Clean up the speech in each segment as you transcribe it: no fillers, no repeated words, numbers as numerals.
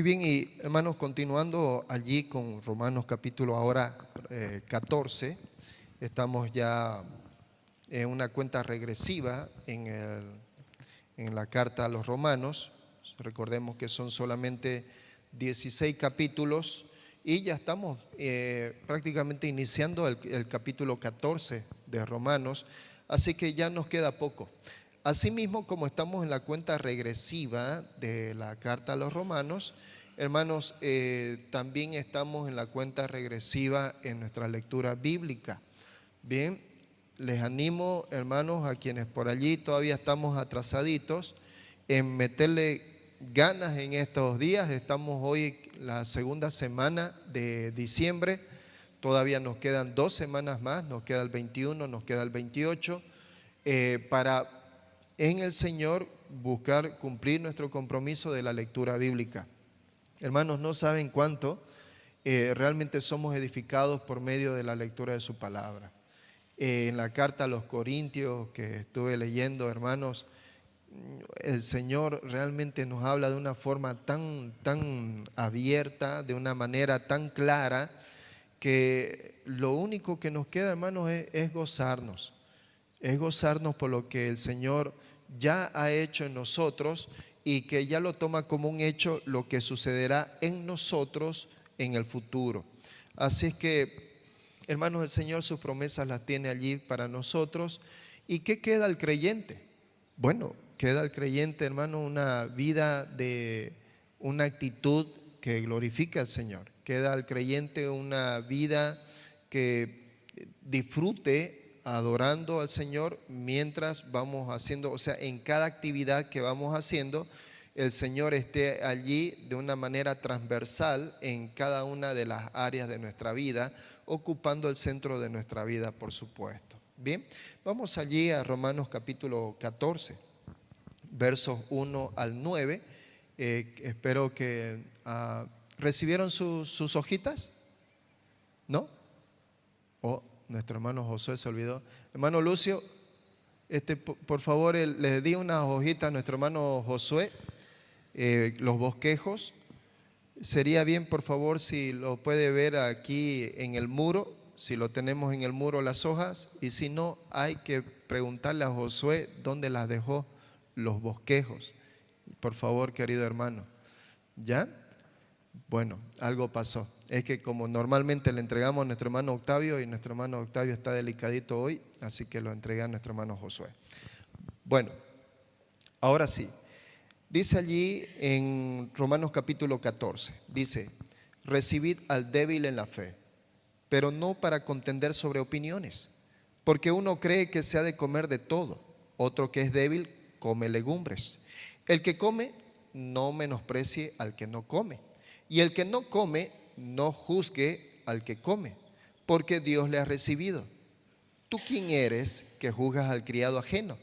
bien, y hermanos, continuando allí con Romanos capítulo ahora 14, estamos ya en una cuenta regresiva en la carta a los romanos. Recordemos que son solamente 16 capítulos y ya estamos prácticamente iniciando el capítulo 14 de Romanos, así que ya nos queda poco. Asimismo, como estamos en la cuenta regresiva de la carta a los romanos, hermanos, también estamos en la cuenta regresiva en nuestra lectura bíblica. Bien, les animo, hermanos, a quienes por allí todavía estamos atrasaditos, en meterle ganas en estos días. Estamos hoy la segunda semana de diciembre, todavía nos quedan 2 semanas más, nos queda el 21, nos queda el 28, para en el Señor buscar cumplir nuestro compromiso de la lectura bíblica. Hermanos, no saben cuánto realmente somos edificados por medio de la lectura de su palabra. En la carta a los Corintios que estuve leyendo, hermanos, el Señor realmente nos habla de una forma tan abierta, de una manera tan clara, que lo único que nos queda, hermanos, es gozarnos. Es gozarnos por lo que el Señor ya ha hecho en nosotros y que ya lo toma como un hecho lo que sucederá en nosotros en el futuro. Así es que, hermanos, el Señor sus promesas las tiene allí para nosotros. ¿Y qué queda al creyente? Bueno, queda al creyente, hermano, una vida una actitud que glorifica al Señor. Queda al creyente una vida que disfrute adorando al Señor mientras vamos haciendo, o sea, en cada actividad que vamos haciendo, el Señor esté allí de una manera transversal en cada una de las áreas de nuestra vida, ocupando el centro de nuestra vida, por supuesto. Bien, vamos allí a Romanos capítulo 14, versos 1 al 9. Espero que ¿recibieron sus hojitas? ¿No? Nuestro hermano Josué se olvidó. Hermano Lucio, por favor, le di unas hojitas a nuestro hermano Josué, los bosquejos. Sería bien, por favor, si lo puede ver aquí en el muro, si lo tenemos en el muro las hojas, y si no, hay que preguntarle a Josué dónde las dejó los bosquejos. Por favor, querido hermano. ¿Ya? Bueno, algo pasó. Es que como normalmente le entregamos a nuestro hermano Octavio, y nuestro hermano Octavio está delicadito hoy, así que lo entregué a nuestro hermano Josué. Bueno, ahora sí. Dice allí en Romanos capítulo 14, dice: recibid al débil en la fe, pero no para contender sobre opiniones, porque uno cree que se ha de comer de todo, otro que es débil come legumbres. El que come no menosprecie al que no come, y el que no come no juzgue al que come, porque Dios le ha recibido. ¿Tú quién eres que juzgas al criado ajeno?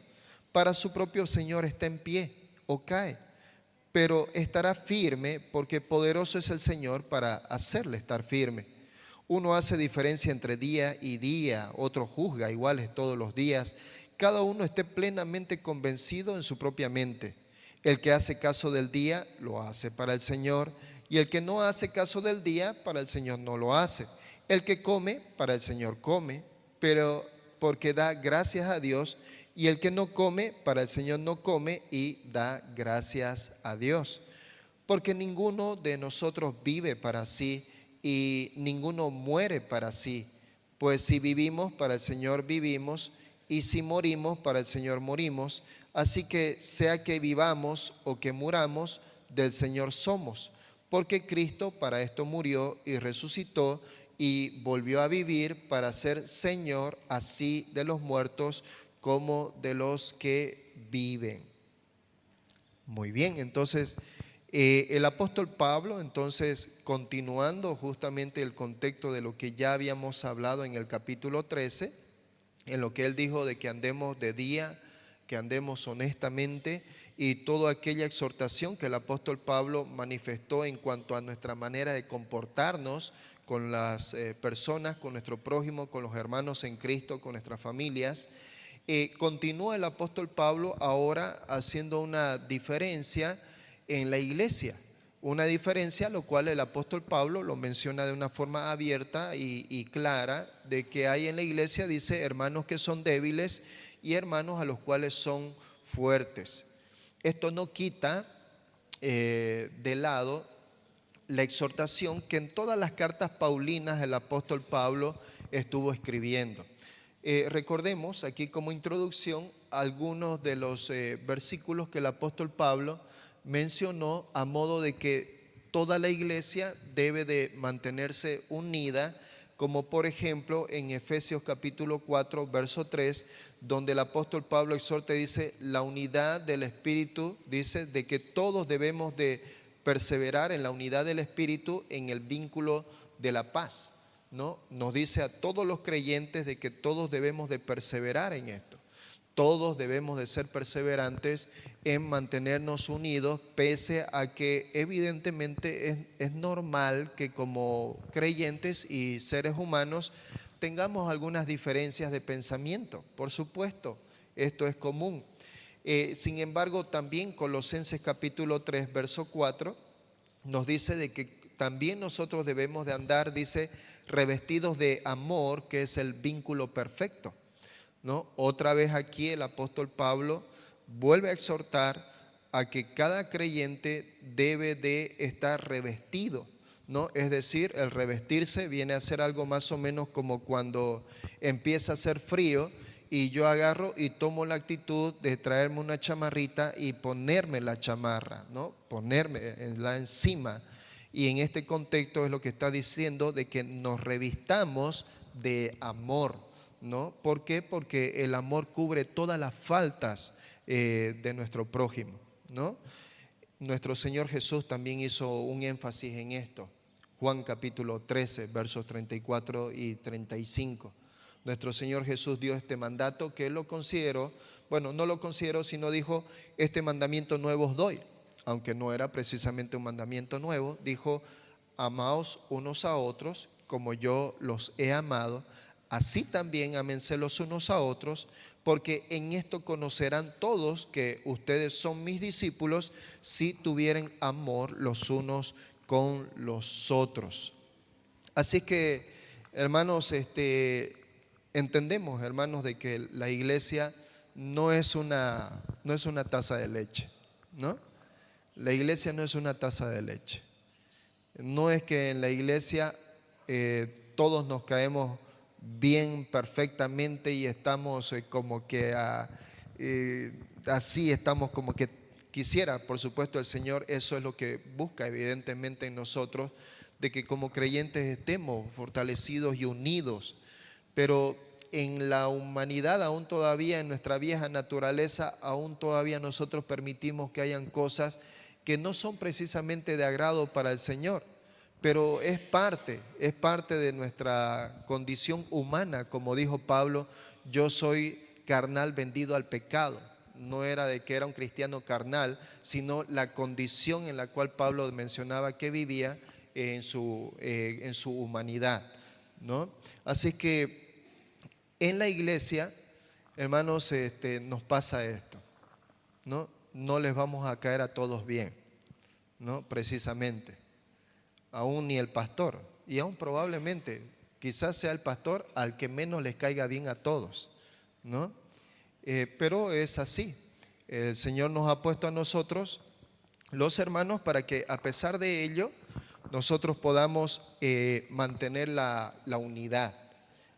Para su propio Señor está en pie o cae, pero estará firme, porque poderoso es el Señor para hacerle estar firme. Uno hace diferencia entre día y día, otro juzga iguales todos los días. Cada uno esté plenamente convencido en su propia mente. El que hace caso del día lo hace para el Señor, y el que no hace caso del día para el Señor no lo hace. El que come para el Señor come, pero porque da gracias a Dios, y el que no come para el Señor no come y da gracias a Dios. Porque ninguno de nosotros vive para sí y ninguno muere para sí. Pues si vivimos, para el Señor vivimos, y si morimos, para el Señor morimos. Así que sea que vivamos o que muramos, del Señor somos. Porque Cristo para esto murió y resucitó y volvió a vivir para ser Señor así de los muertos como de los que viven. Muy bien, entonces el apóstol Pablo, entonces continuando justamente el contexto de lo que ya habíamos hablado en el capítulo 13, en lo que él dijo de que andemos de día, que andemos honestamente, y toda aquella exhortación que el apóstol Pablo manifestó en cuanto a nuestra manera de comportarnos con las personas, con nuestro prójimo, con los hermanos en Cristo, con nuestras familias. Continúa el apóstol Pablo ahora haciendo una diferencia en la iglesia. Una diferencia, lo cual el apóstol Pablo lo menciona de una forma abierta y clara, de que hay en la iglesia, dice, hermanos que son débiles y hermanos a los cuales son fuertes. Esto no quita de lado la exhortación que en todas las cartas paulinas el apóstol Pablo estuvo escribiendo. Recordemos aquí como introducción algunos de los versículos que el apóstol Pablo mencionó a modo de que toda la iglesia debe de mantenerse unida, como por ejemplo en Efesios capítulo 4, verso 3, donde el apóstol Pablo exhorta y dice, la unidad del Espíritu, dice, de que todos debemos de perseverar en la unidad del Espíritu en el vínculo de la paz, ¿no? Nos dice a todos los creyentes de que todos debemos de perseverar en esto. Todos debemos de ser perseverantes en mantenernos unidos, pese a que evidentemente es normal que como creyentes y seres humanos tengamos algunas diferencias de pensamiento. Por supuesto, esto es común. Sin embargo, también Colosenses capítulo 3, verso 4, nos dice de que también nosotros debemos de andar, dice, revestidos de amor, que es el vínculo perfecto, ¿no? Otra vez aquí el apóstol Pablo vuelve a exhortar a que cada creyente debe de estar revestido, ¿no? Es decir, el revestirse viene a ser algo más o menos como cuando empieza a hacer frío y yo agarro y tomo la actitud de traerme una chamarrita y ponerme la chamarra, ¿no? Ponérmela encima. Y en este contexto es lo que está diciendo de que nos revistamos de amor, ¿no? ¿Por qué? Porque el amor cubre todas las faltas de nuestro prójimo, ¿no? Nuestro Señor Jesús también hizo un énfasis en esto. Juan capítulo 13, versos 34 y 35. Nuestro Señor Jesús dio este mandato que Él lo consideró, bueno, no lo consideró, sino dijo, este mandamiento nuevo os doy. Aunque no era precisamente un mandamiento nuevo, dijo, amaos unos a otros como yo los he amado, así también ámense los unos a otros, porque en esto conocerán todos que ustedes son mis discípulos si tuvieren amor los unos con los otros. Así que, hermanos, entendemos, hermanos, de que la iglesia no es una taza de leche, ¿no? La iglesia no es una taza de leche. No es que en la iglesia todos nos caemos bien perfectamente y estamos como que así estamos como que quisiera, por supuesto, el Señor eso es lo que busca evidentemente en nosotros, de que como creyentes estemos fortalecidos y unidos, pero en la humanidad aún todavía, en nuestra vieja naturaleza, aún todavía nosotros permitimos que hayan cosas que no son precisamente de agrado para el Señor, pero es parte de nuestra condición humana, como dijo Pablo, yo soy carnal vendido al pecado. No era de que era un cristiano carnal, sino la condición en la cual Pablo mencionaba que vivía en su humanidad, ¿no? Así que en la iglesia, hermanos, nos pasa esto, ¿no? No les vamos a caer a todos bien, ¿no? Precisamente, aún ni el pastor, y aún probablemente quizás sea el pastor al que menos les caiga bien a todos, ¿no? Pero es así. El Señor nos ha puesto a nosotros, los hermanos, para que a pesar de ello nosotros podamos mantener la unidad.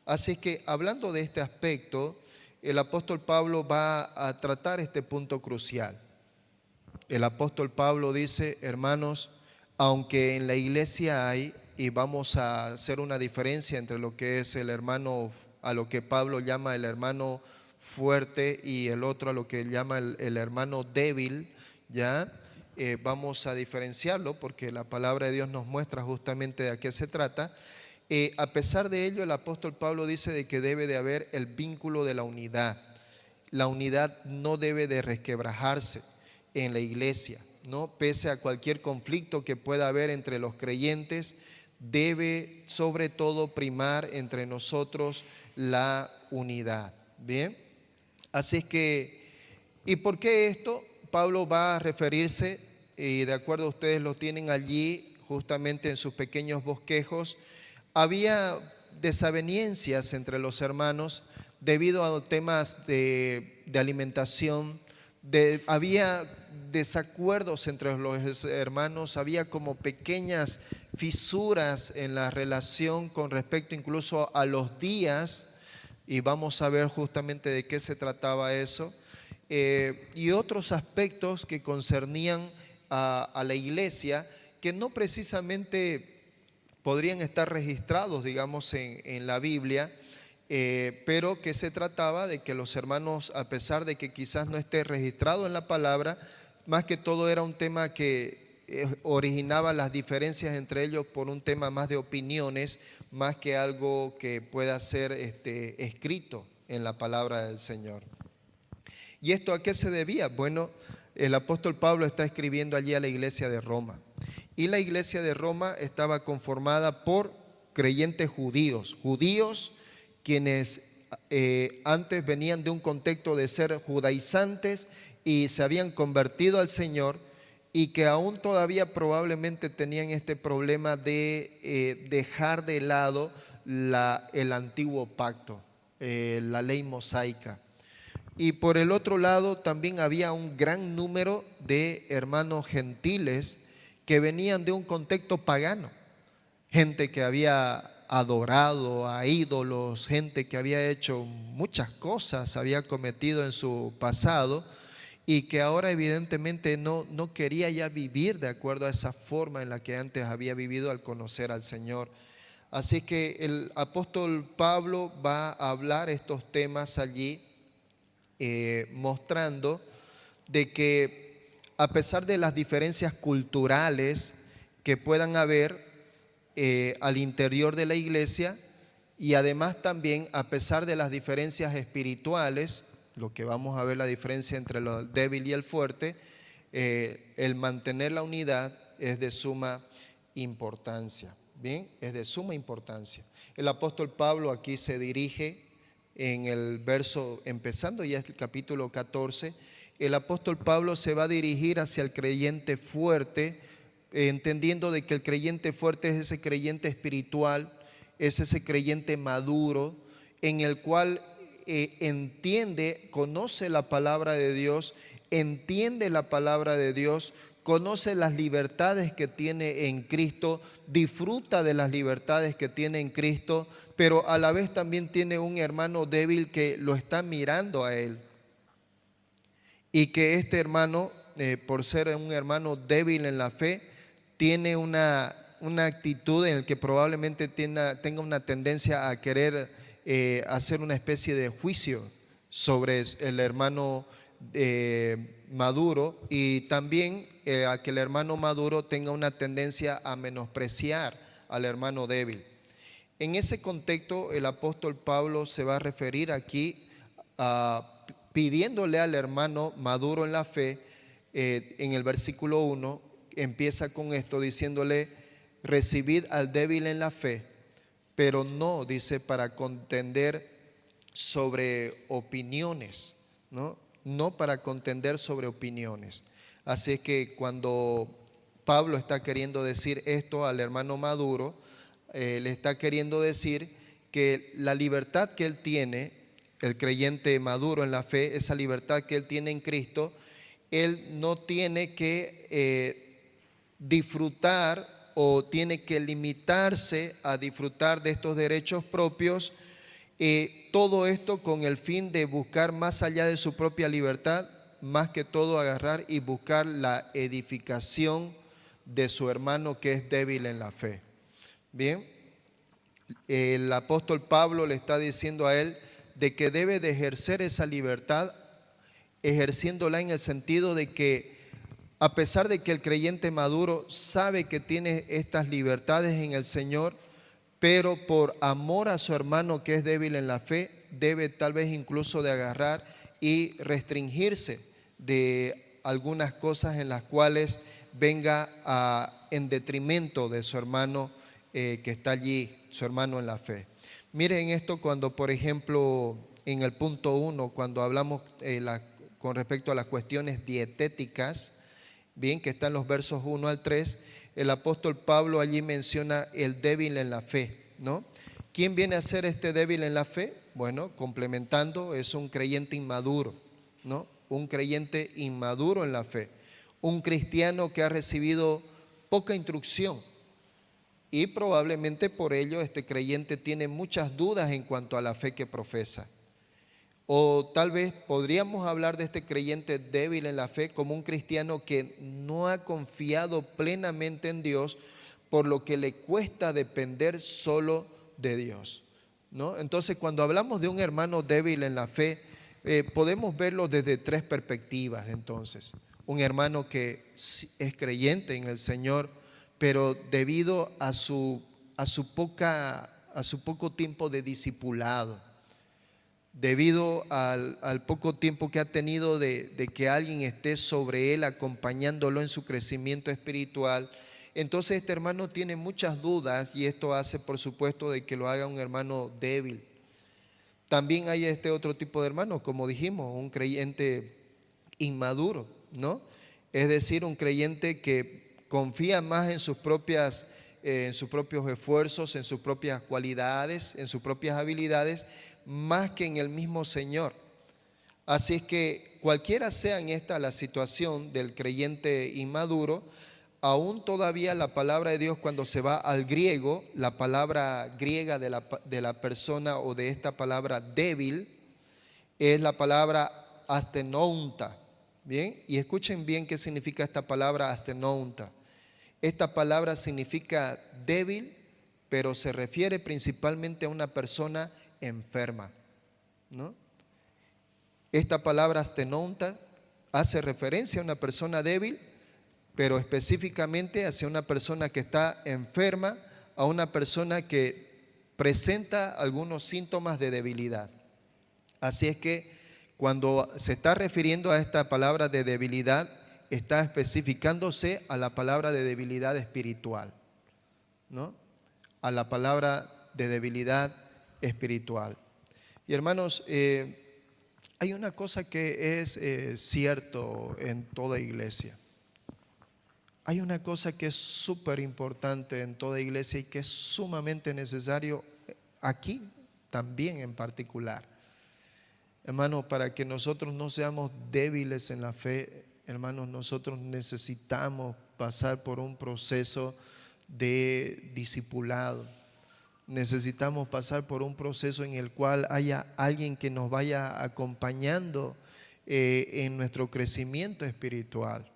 Así que hablando de este aspecto, el apóstol Pablo va a tratar este punto crucial. El apóstol Pablo dice, hermanos, aunque en la iglesia hay, y vamos a hacer una diferencia entre lo que es el hermano, a lo que Pablo llama el hermano fuerte y el otro a lo que llama el hermano débil, ¿ya? Vamos a diferenciarlo porque la palabra de Dios nos muestra justamente de qué se trata. A pesar de ello, el apóstol Pablo dice de que debe de haber el vínculo de la unidad. La unidad no debe de resquebrajarse en la iglesia, ¿no? Pese a cualquier conflicto que pueda haber entre los creyentes, debe sobre todo primar entre nosotros la unidad. Bien, así es que, ¿y por qué esto? Pablo va a referirse y de acuerdo a ustedes lo tienen allí justamente en sus pequeños bosquejos, había desavenencias entre los hermanos debido a temas de alimentación, había desacuerdos entre los hermanos, había como pequeñas fisuras en la relación con respecto incluso a los días, y vamos a ver justamente de qué se trataba eso, y otros aspectos que concernían a la iglesia que no precisamente podrían estar registrados, digamos, en la Biblia, pero que se trataba de que los hermanos, a pesar de que quizás no esté registrado en la palabra, más que todo era un tema que originaba las diferencias entre ellos por un tema más de opiniones, más que algo que pueda ser escrito en la palabra del Señor. ¿Y esto a qué se debía? Bueno, el apóstol Pablo está escribiendo allí a la iglesia de Roma. Y la iglesia de Roma estaba conformada por creyentes judíos, quienes antes venían de un contexto de ser judaizantes y se habían convertido al Señor, y que aún todavía probablemente tenían este problema de dejar de lado el antiguo pacto, la ley mosaica. Y por el otro lado también había un gran número de hermanos gentiles que venían de un contexto pagano, gente que había adorado a ídolos, gente que había hecho muchas cosas, había cometido en su pasado, y que ahora evidentemente no quería ya vivir de acuerdo a esa forma en la que antes había vivido al conocer al Señor. Así que el apóstol Pablo va a hablar estos temas allí, mostrando de que a pesar de las diferencias culturales que puedan haber al interior de la iglesia, y además también a pesar de las diferencias espirituales, lo que vamos a ver la diferencia entre lo débil y el fuerte, el mantener la unidad es de suma importancia. Bien, es de suma importancia. El apóstol Pablo aquí se dirige en el verso, empezando ya el capítulo 14, el apóstol Pablo se va a dirigir hacia el creyente fuerte, entendiendo de que el creyente fuerte es ese creyente espiritual, es ese creyente maduro, en el cual entiende, conoce la palabra de Dios, entiende la palabra de Dios, conoce las libertades que tiene en Cristo, disfruta de las libertades que tiene en Cristo, pero a la vez también tiene un hermano débil que lo está mirando a él. Y que este hermano, por ser un hermano débil en la fe, tiene una actitud en la que probablemente tenga una tendencia a querer hacer una especie de juicio sobre el hermano maduro, y también a que el hermano maduro tenga una tendencia a menospreciar al hermano débil. En ese contexto, el apóstol Pablo se va a referir aquí pidiéndole al hermano maduro en la fe. En el versículo 1 empieza con esto diciéndole: recibid al débil en la fe, pero no, dice, para contender sobre opiniones, no para contender sobre opiniones. Así que cuando Pablo está queriendo decir esto al hermano maduro, le está queriendo decir que la libertad que él tiene, el creyente maduro en la fe, esa libertad que él tiene en Cristo, él no tiene que disfrutar o tiene que limitarse a disfrutar de estos derechos propios, todo esto con el fin de buscar más allá de su propia libertad, más que todo agarrar y buscar la edificación de su hermano que es débil en la fe. Bien, el apóstol Pablo le está diciendo a él de que debe de ejercer esa libertad, ejerciéndola en el sentido de que a pesar de que el creyente maduro sabe que tiene estas libertades en el Señor, pero por amor a su hermano que es débil en la fe, debe tal vez incluso de agarrar y restringirse de algunas cosas en las cuales venga en detrimento de su hermano que está allí, su hermano en la fe. Miren esto cuando, por ejemplo, en el punto 1, cuando hablamos con respecto a las cuestiones dietéticas, bien, que está en los versos 1 al 3, el apóstol Pablo allí menciona el débil en la fe, ¿no? ¿Quién viene a ser este débil en la fe? Bueno, complementando, es un creyente inmaduro, ¿no? Un creyente inmaduro en la fe, un cristiano que ha recibido poca instrucción y probablemente por ello este creyente tiene muchas dudas en cuanto a la fe que profesa. O tal vez podríamos hablar de este creyente débil en la fe como un cristiano que no ha confiado plenamente en Dios, por lo que le cuesta depender solo de Dios, ¿no? Entonces, cuando hablamos de un hermano débil en la fe, podemos verlo desde tres perspectivas. Entonces, un hermano que es creyente en el Señor, pero debido a su poco tiempo de discipulado, debido al poco tiempo que ha tenido de que alguien esté sobre él acompañándolo en su crecimiento espiritual, entonces este hermano tiene muchas dudas y esto hace por supuesto de que lo haga un hermano débil. También hay este otro tipo de hermano, como dijimos, un creyente inmaduro, ¿no? Es decir, un creyente que confía más en sus propios esfuerzos, en sus propias cualidades, en sus propias habilidades, más que en el mismo Señor. Así es que cualquiera sea en esta la situación del creyente inmaduro, aún todavía la palabra de Dios, cuando se va al griego, la palabra griega de la persona o de esta palabra débil es la palabra astenonta. Bien, y escuchen bien qué significa esta palabra astenonta. Esta palabra significa débil, pero se refiere principalmente a una persona enferma, ¿no? Esta palabra astenonta hace referencia a una persona débil, pero específicamente hacia una persona que está enferma, a una persona que presenta algunos síntomas de debilidad. Así es que cuando se está refiriendo a esta palabra de debilidad, está especificándose a la palabra de debilidad espiritual, ¿no? A la palabra de debilidad espiritual. Y hermanos, hay una cosa que es cierto en toda iglesia. Hay una cosa que es súper importante en toda iglesia y que es sumamente necesario aquí también en particular. Hermanos, para que nosotros no seamos débiles en la fe, hermanos, nosotros necesitamos pasar por un proceso de discipulado. Necesitamos pasar por un proceso en el cual haya alguien que nos vaya acompañando en nuestro crecimiento espiritual.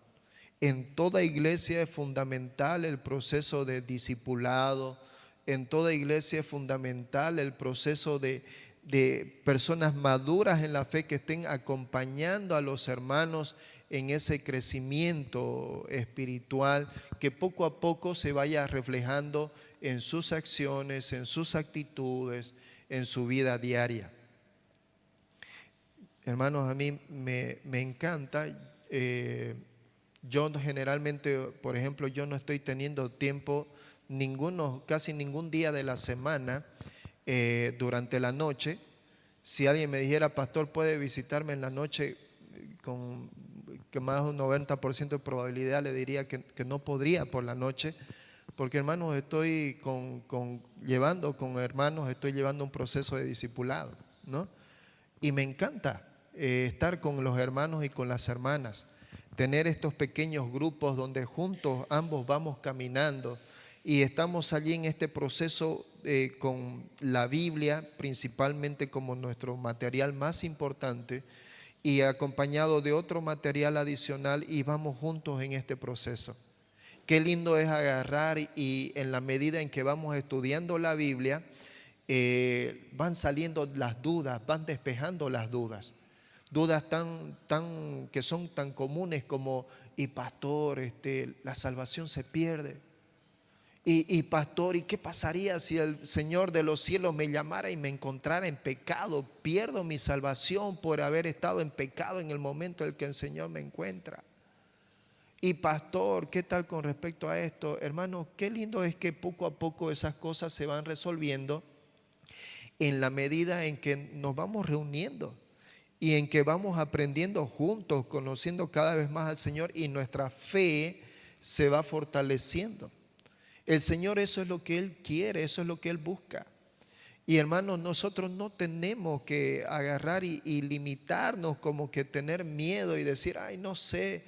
En toda iglesia es fundamental el proceso de discipulado. En toda iglesia es fundamental el proceso de personas maduras en la fe que estén acompañando a los hermanos en ese crecimiento espiritual, que poco a poco se vaya reflejando en sus acciones, en sus actitudes, en su vida diaria. Hermanos, a mí me encanta. Yo generalmente, por ejemplo, yo no estoy teniendo tiempo casi ningún día de la semana durante la noche. Si alguien me dijera, pastor, puede visitarme en la noche, con que más de un 90% de probabilidad le diría que no podría por la noche, porque hermanos, estoy llevando un proceso de discipulado, ¿no? Y me encanta estar con los hermanos y con las hermanas, tener estos pequeños grupos donde juntos ambos vamos caminando y estamos allí en este proceso con la Biblia principalmente como nuestro material más importante y acompañado de otro material adicional, y vamos juntos en este proceso. Qué lindo es agarrar y en la medida en que vamos estudiando la Biblia, van saliendo las dudas, van despejando las dudas. Dudas que son tan comunes como, y pastor, la salvación se pierde. Y pastor, ¿y qué pasaría si el Señor de los cielos me llamara y me encontrara en pecado? Pierdo mi salvación por haber estado en pecado en el momento en el que el Señor me encuentra. Y pastor, ¿qué tal con respecto a esto? Hermano, qué lindo es que poco a poco esas cosas se van resolviendo en la medida en que nos vamos reuniendo. y en que vamos aprendiendo juntos, conociendo cada vez más al Señor y nuestra fe se va fortaleciendo. El Señor, eso es lo que Él quiere, eso es lo que Él busca. Y hermanos, nosotros no tenemos que agarrar y limitarnos, como que tener miedo y decir, ay, no sé,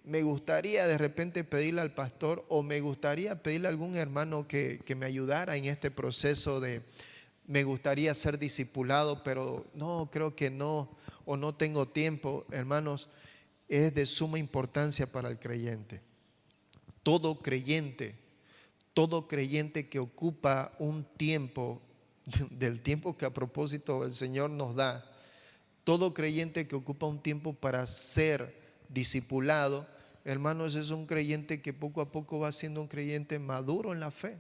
me gustaría de repente pedirle al pastor, o me gustaría pedirle a algún hermano que me ayudara en este proceso me gustaría ser discipulado, pero no, creo que no, o no tengo tiempo. Hermanos, es de suma importancia para el creyente. Todo creyente que ocupa un tiempo, del tiempo que a propósito el Señor nos da, todo creyente que ocupa un tiempo para ser discipulado, hermanos, es un creyente que poco a poco va siendo un creyente maduro en la fe.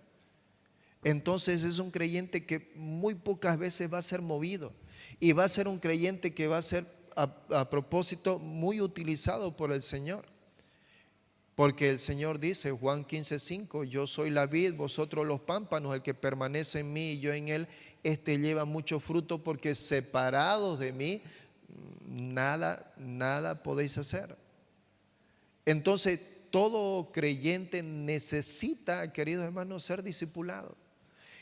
Entonces es un creyente que muy pocas veces va a ser movido, y va a ser un creyente que va a ser a propósito muy utilizado por el Señor. Porque el Señor dice, Juan 15:5, yo soy la vid, vosotros los pámpanos, el que permanece en mí y yo en él, lleva mucho fruto, porque separados de mí, nada podéis hacer. Entonces, todo creyente necesita, queridos hermanos, ser discipulado.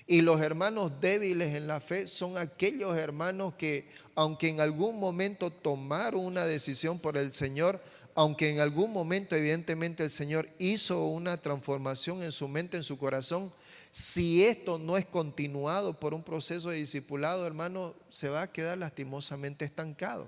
Y los hermanos débiles en la fe son aquellos hermanos que, aunque en algún momento tomaron una decisión por el Señor, aunque en algún momento evidentemente el Señor hizo una transformación en su mente, en su corazón, si esto no es continuado por un proceso de discipulado, hermano, se va a quedar lastimosamente estancado,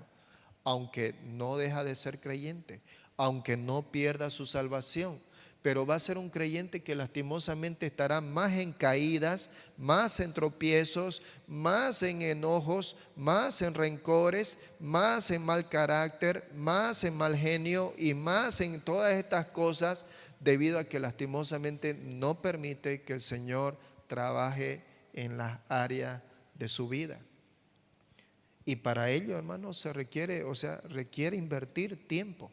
aunque no deja de ser creyente, aunque no pierda su salvación. Pero va a ser un creyente que lastimosamente estará más en caídas, más en tropiezos, más en enojos, más en rencores, más en mal carácter, más en mal genio y más en todas estas cosas, debido a que lastimosamente no permite que el Señor trabaje en las áreas de su vida. Y para ello, hermanos, requiere invertir tiempo.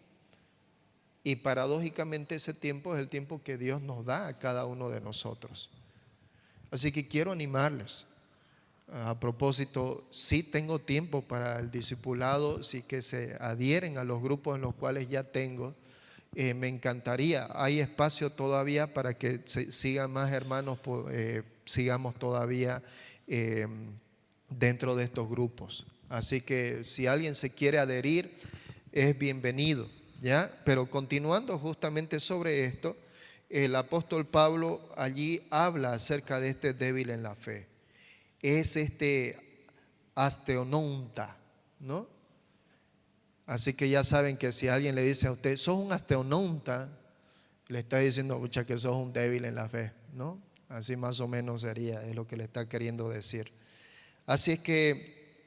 Y paradójicamente ese tiempo es el tiempo que Dios nos da a cada uno de nosotros. Así que quiero animarles. A propósito, sí tengo tiempo para el discipulado, sí que se adhieren a los grupos en los cuales ya tengo. Me encantaría, hay espacio todavía para que sigan más hermanos, sigamos todavía dentro de estos grupos. Así que si alguien se quiere adherir, es bienvenido. ¿Ya? Pero continuando justamente sobre esto, el apóstol Pablo allí habla acerca de este débil en la fe. Es asteononta, ¿no? Así que ya saben que si alguien le dice a usted, sos un asteononta, le está diciendo, mucha, que sos un débil en la fe, ¿no? Así más o menos es lo que le está queriendo decir. Así es que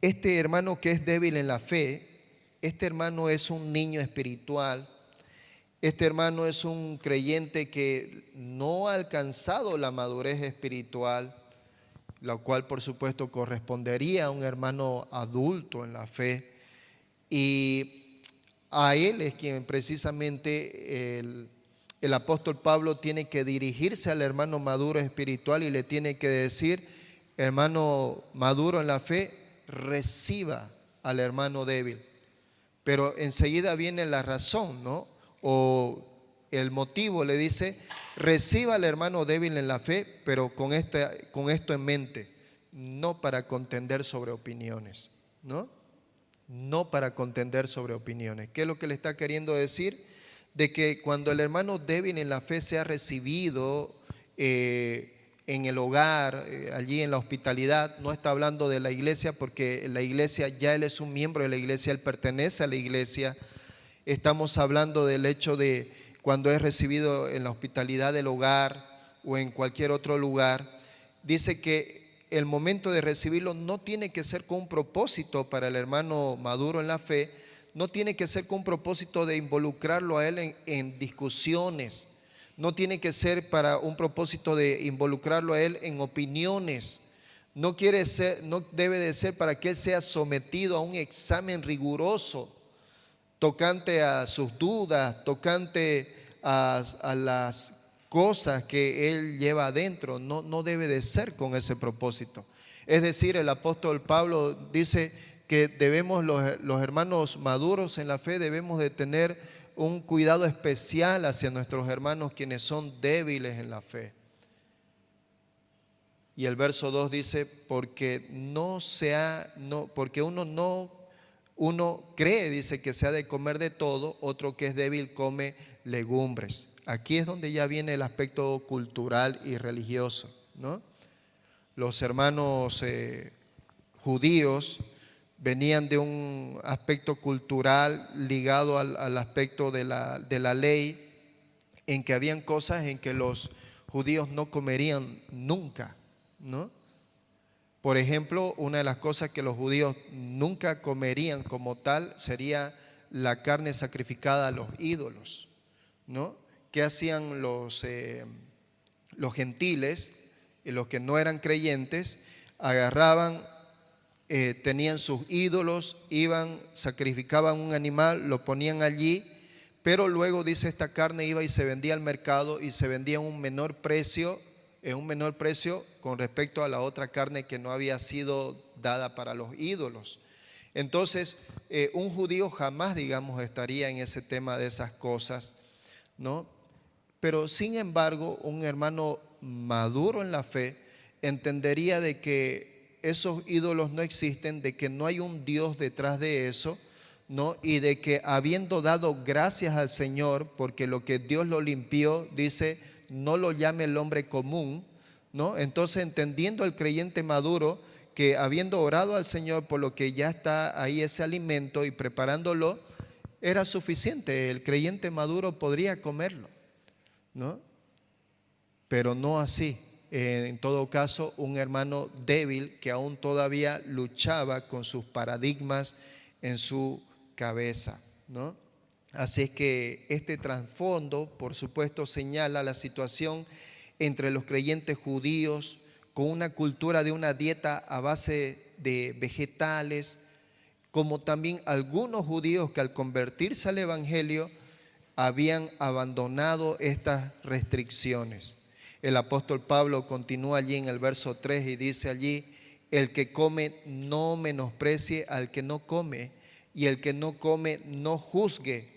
este hermano que es débil en la fe, este hermano es un niño espiritual. Este hermano es un creyente que no ha alcanzado la madurez espiritual, la cual por supuesto correspondería a un hermano adulto en la fe. Y a él es quien precisamente el apóstol Pablo tiene que dirigirse al hermano maduro espiritual y le tiene que decir, hermano maduro en la fe, reciba al hermano débil. Pero enseguida viene la razón, ¿no? O el motivo, le dice, reciba al hermano débil en la fe, pero con esto en mente, no para contender sobre opiniones, ¿no? No para contender sobre opiniones. ¿Qué es lo que le está queriendo decir? De que cuando el hermano débil en la fe sea recibido en el hogar, allí en la hospitalidad, no está hablando de la iglesia, porque la iglesia, ya él es un miembro de la iglesia, él pertenece a la iglesia. Estamos hablando del hecho de cuando es recibido en la hospitalidad del hogar o en cualquier otro lugar. Dice que el momento de recibirlo no tiene que ser con un propósito para el hermano maduro en la fe, no tiene que ser con un propósito de involucrarlo a él en discusiones. No tiene que ser para un propósito de involucrarlo a él en opiniones. No debe de ser para que él sea sometido a un examen riguroso tocante a sus dudas, tocante a las cosas que él lleva adentro. No debe de ser con ese propósito. Es decir, el apóstol Pablo dice que debemos, los hermanos maduros en la fe, debemos de tener un cuidado especial hacia nuestros hermanos quienes son débiles en la fe. Y el verso 2 dice, porque uno cree, dice, que se ha de comer de todo, otro que es débil come legumbres. Aquí es donde ya viene el aspecto cultural y religioso, ¿no? Los hermanos judíos venían de un aspecto cultural ligado al aspecto de la ley, en que habían cosas en que los judíos no comerían nunca, ¿no? Por ejemplo, una de las cosas que los judíos nunca comerían como tal sería la carne sacrificada a los ídolos, ¿no? ¿Qué hacían los gentiles y los que no eran creyentes? Agarraban, tenían sus ídolos, iban, sacrificaban un animal, lo ponían allí, pero luego, dice, esta carne iba y se vendía al mercado y se vendía en un menor precio con respecto a la otra carne que no había sido dada para los ídolos. Entonces, un judío jamás, digamos, estaría en ese tema de esas cosas, ¿no? Pero sin embargo, un hermano maduro en la fe entendería de que esos ídolos no existen, de que no hay un Dios detrás de eso, ¿no? Y de que habiendo dado gracias al Señor, porque lo que Dios lo limpió, dice, no lo llame el hombre común, ¿no? Entonces, entendiendo el creyente maduro que habiendo orado al Señor por lo que ya está ahí ese alimento y preparándolo, era suficiente. El creyente maduro podría comerlo, ¿no? Pero no así. En todo caso, un hermano débil que aún todavía luchaba con sus paradigmas en su cabeza, ¿no? Así es que este trasfondo, por supuesto, señala la situación entre los creyentes judíos con una cultura de una dieta a base de vegetales, como también algunos judíos que al convertirse al evangelio habían abandonado estas restricciones. El apóstol Pablo continúa allí en el verso 3 y dice allí, el que come no menosprecie al que no come, y el que no come no juzgue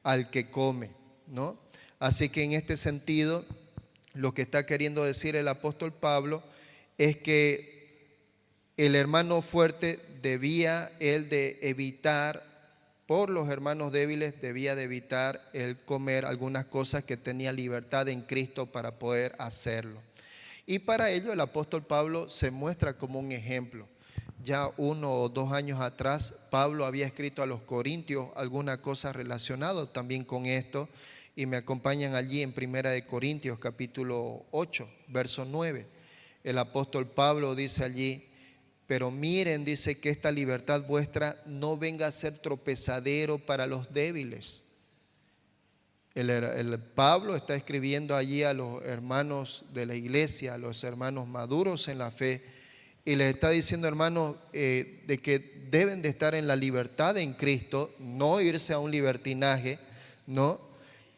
al que come, ¿no? Así que en este sentido, lo que está queriendo decir el apóstol Pablo es que el hermano fuerte debía él de evitar, por los hermanos débiles, debía de evitar el comer algunas cosas que tenía libertad en Cristo para poder hacerlo. Y para ello el apóstol Pablo se muestra como un ejemplo. Ya 1 o 2 años atrás, Pablo había escrito a los Corintios alguna cosa relacionada también con esto, y me acompañan allí en 1 de Corintios capítulo 8, verso 9. El apóstol Pablo dice allí, pero miren, dice, que esta libertad vuestra no venga a ser tropezadero para los débiles. El Pablo está escribiendo allí a los hermanos de la iglesia, a los hermanos maduros en la fe, y les está diciendo, hermanos, de que deben de estar en la libertad en Cristo, no irse a un libertinaje, ¿no?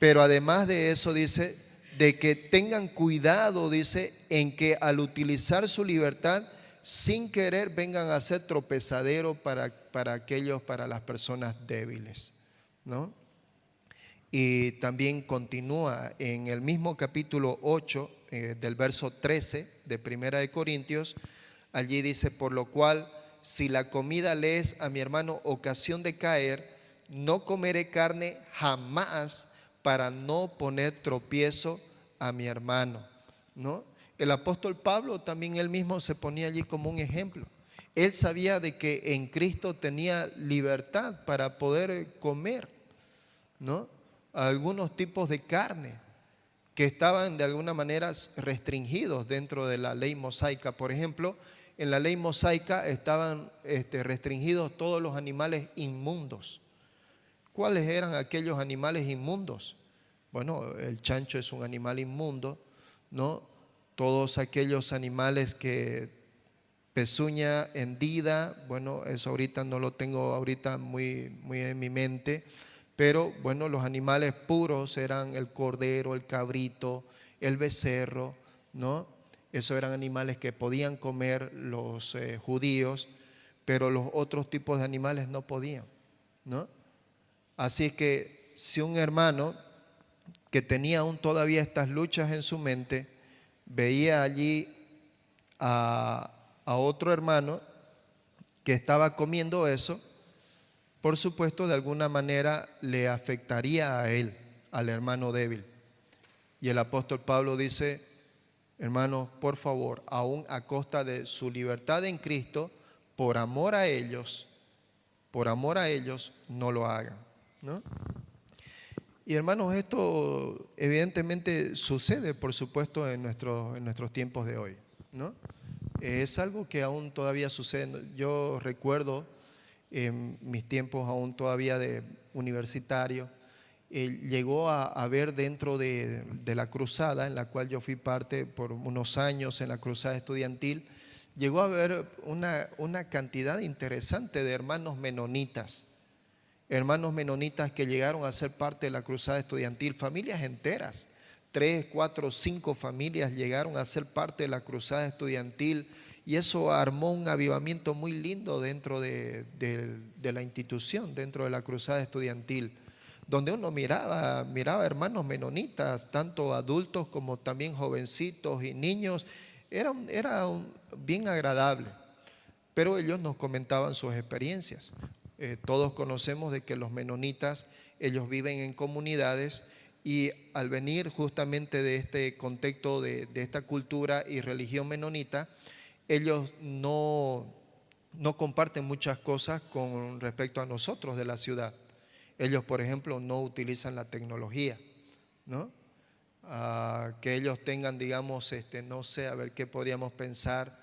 Pero además de eso, dice, de que tengan cuidado, dice, en que al utilizar su libertad, sin querer vengan a ser tropezadero para las personas débiles, ¿no? Y también continúa en el mismo capítulo 8, del verso 13 de 1 de Corintios, allí dice, por lo cual, si la comida le es a mi hermano ocasión de caer, no comeré carne jamás para no poner tropiezo a mi hermano, ¿no? El apóstol Pablo también él mismo se ponía allí como un ejemplo. Él sabía de que en Cristo tenía libertad para poder comer, ¿no? Algunos tipos de carne que estaban de alguna manera restringidos dentro de la ley mosaica. Por ejemplo, en la ley mosaica estaban restringidos todos los animales inmundos. ¿Cuáles eran aquellos animales inmundos? Bueno, el chancho es un animal inmundo, ¿no? Todos aquellos animales que pezuña hendida, bueno, eso ahorita no lo tengo ahorita muy en mi mente, pero bueno, los animales puros eran el cordero, el cabrito, el becerro, ¿no? Esos eran animales que podían comer los judíos, pero los otros tipos de animales no podían, ¿no? Así es que si un hermano que tenía aún todavía estas luchas en su mente, veía allí a otro hermano que estaba comiendo eso, por supuesto de alguna manera le afectaría a él, al hermano débil. Y el apóstol Pablo dice: hermanos, por favor, aún a costa de su libertad en Cristo, por amor a ellos, no lo hagan, ¿no? Y hermanos, esto evidentemente sucede, por supuesto, en nuestros tiempos de hoy, ¿no? Es algo que aún todavía sucede. Yo recuerdo en mis tiempos aún todavía de universitario, llegó a haber dentro de la cruzada, en la cual yo fui parte por unos años en la cruzada estudiantil, llegó a haber una cantidad interesante de hermanos menonitas que llegaron a ser parte de la cruzada estudiantil, familias enteras, 3, 4, 5 familias llegaron a ser parte de la cruzada estudiantil, y eso armó un avivamiento muy lindo dentro de la institución, dentro de la cruzada estudiantil, donde uno miraba hermanos menonitas, tanto adultos como también jovencitos y niños. Era bien agradable, pero ellos nos comentaban sus experiencias. Todos conocemos de que los menonitas, ellos viven en comunidades, y al venir justamente de este contexto de esta cultura y religión menonita, ellos no comparten muchas cosas con respecto a nosotros de la ciudad. Ellos, por ejemplo, no utilizan la tecnología, ¿no? Que ellos tengan, digamos, no sé, a ver qué podríamos pensar,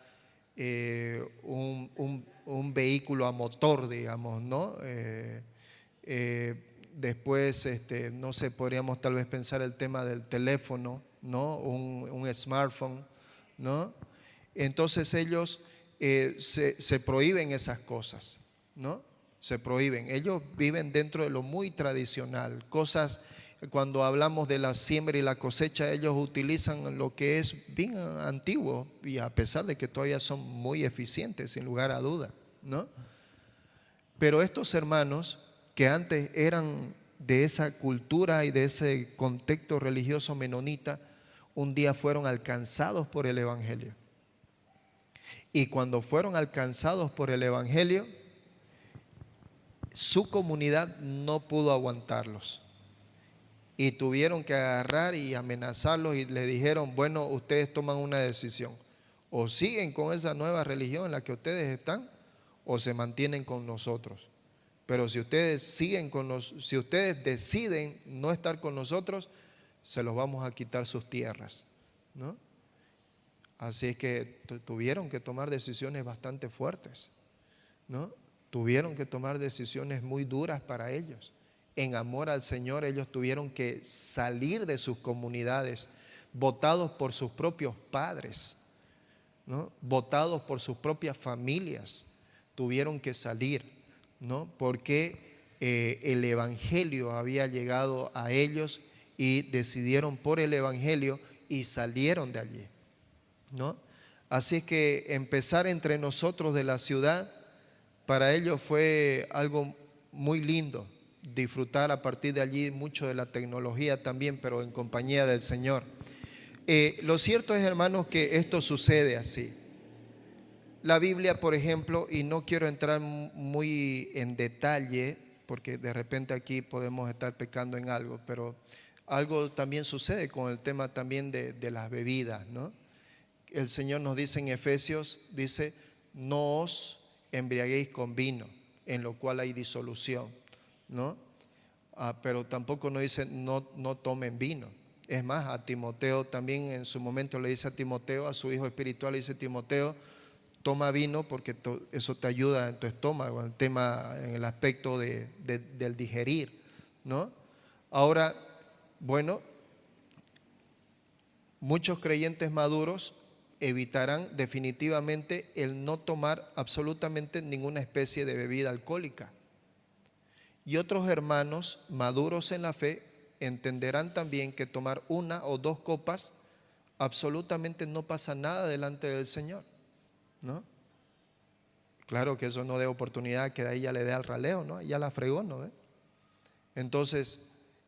un vehículo a motor, digamos, ¿no? Después, no sé, podríamos tal vez pensar el tema del teléfono, ¿no? Un smartphone, ¿no? Entonces ellos se prohíben esas cosas, ¿no? Se prohíben. Ellos viven dentro de lo muy tradicional. Cosas, cuando hablamos de la siembra y la cosecha, ellos utilizan lo que es bien antiguo, y a pesar de que todavía son muy eficientes, sin lugar a duda, ¿no? Pero estos hermanos que antes eran de esa cultura y de ese contexto religioso menonita, un día fueron alcanzados por el Evangelio. Y cuando fueron alcanzados por el Evangelio, su comunidad no pudo aguantarlos. Y tuvieron que agarrar y amenazarlos, y le dijeron: bueno, ustedes toman una decisión. O siguen con esa nueva religión en la que ustedes están, o se mantienen con nosotros. Pero si ustedes si ustedes deciden no estar con nosotros, se los vamos a quitar sus tierras, ¿no? Así es que tuvieron que tomar decisiones bastante fuertes, ¿no? Tuvieron que tomar decisiones muy duras para ellos. En amor al Señor, ellos tuvieron que salir de sus comunidades, votados por sus propios padres, ¿no? Votados por sus propias familias. Tuvieron que salir, ¿no? Porque el Evangelio había llegado a ellos, y decidieron por el Evangelio y salieron de allí, ¿no? Así que empezar entre nosotros de la ciudad, para ellos fue algo muy lindo. Disfrutar a partir de allí mucho de la tecnología también, pero en compañía del Señor. Lo cierto es, hermanos, que esto sucede así. La Biblia, por ejemplo, y no quiero entrar muy en detalle, porque de repente aquí podemos estar pecando en algo, pero algo también sucede con el tema también de las bebidas, ¿no? El Señor nos dice en Efesios, dice: no os embriaguéis con vino, en lo cual hay disolución, ¿no? Pero tampoco nos dice no tomen vino. Es más, a Timoteo también en su momento le dice a Timoteo, a su hijo espiritual, le dice: Timoteo, toma vino porque eso te ayuda en tu estómago, en el tema, en el aspecto del digerir, ¿no? Ahora, bueno, muchos creyentes maduros evitarán definitivamente el no tomar absolutamente ninguna especie de bebida alcohólica. Y otros hermanos maduros en la fe entenderán también que tomar 1 o 2 copas absolutamente no pasa nada delante del Señor, ¿no? Claro que eso no dé oportunidad que de ahí ya le dé al raleo, ¿no? Ya la fregó, ¿no? Entonces,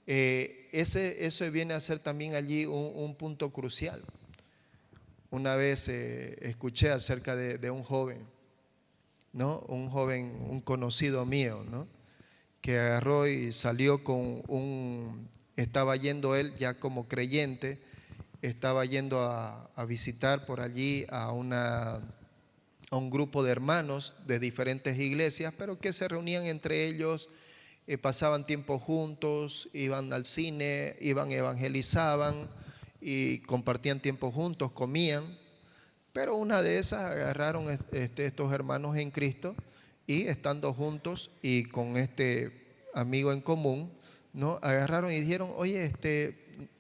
eso viene a ser también allí un punto crucial. Una vez escuché acerca de un joven, ¿no? Un joven, un conocido mío, ¿no? Que agarró y salió estaba yendo él ya como creyente, estaba yendo a visitar por allí a un grupo de hermanos de diferentes iglesias, pero que se reunían entre ellos, pasaban tiempo juntos, iban al cine, evangelizaban y compartían tiempo juntos, comían. Pero una de esas agarraron estos hermanos en Cristo y estando juntos y con este amigo en común, ¿no? Agarraron y dijeron, oye,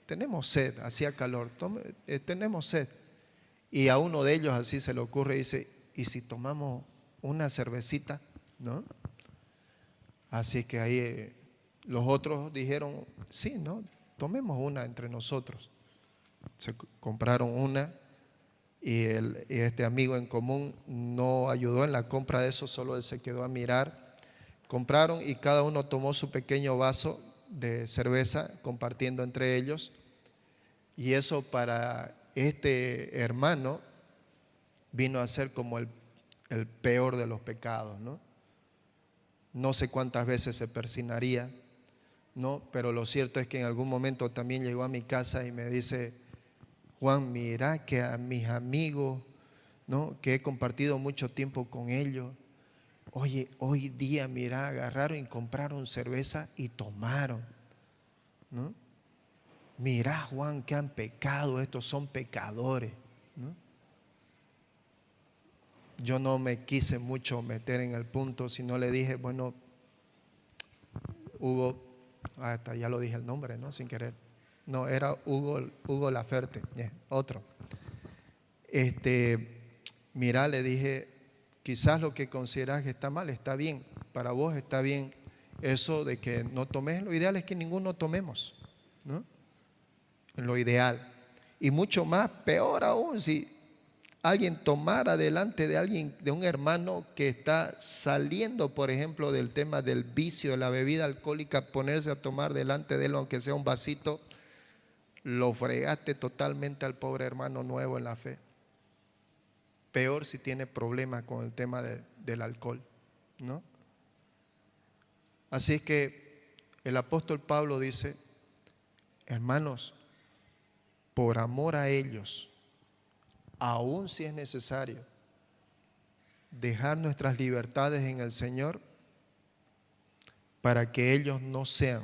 tenemos sed, hacía calor, tenemos sed. Y a uno de ellos así se le ocurre, dice, ¿y si tomamos una cervecita? ¿No? Así que ahí los otros dijeron, sí, ¿no? Tomemos una entre nosotros. Se compraron una y este amigo en común no ayudó en la compra de eso, solo él se quedó a mirar. Compraron y cada uno tomó su pequeño vaso de cerveza compartiendo entre ellos. Y eso para este hermano vino a ser como el peor de los pecados, ¿no? No sé cuántas veces se persinaría, ¿no? Pero lo cierto es que en algún momento también llegó a mi casa y me dice, Juan, mira que a mis amigos, ¿no? Que he compartido mucho tiempo con ellos, oye, hoy día, mira, agarraron y compraron cerveza y tomaron, ¿no? Mira, Juan, que han pecado, estos son pecadores, ¿no? Yo no me quise mucho meter en el punto, sino le dije, bueno, Hugo, hasta ya lo dije el nombre, ¿no? Sin querer. No, era Hugo Laferte, otro. Mira, le dije, quizás lo que consideras que está mal, está bien. Para vos está bien eso de que no tomes. Lo ideal es que ninguno tomemos, ¿no? Lo ideal. Y mucho más, peor aún, si alguien tomara delante de alguien, de un hermano que está saliendo, por ejemplo, del tema del vicio de la bebida alcohólica, ponerse a tomar delante de él, aunque sea un vasito, lo fregaste totalmente al pobre hermano nuevo en la fe. Peor si tiene problemas con el tema del alcohol, ¿no? Así es que el apóstol Pablo dice, hermanos, por amor a ellos, aun si es necesario dejar nuestras libertades en el Señor para que ellos no sean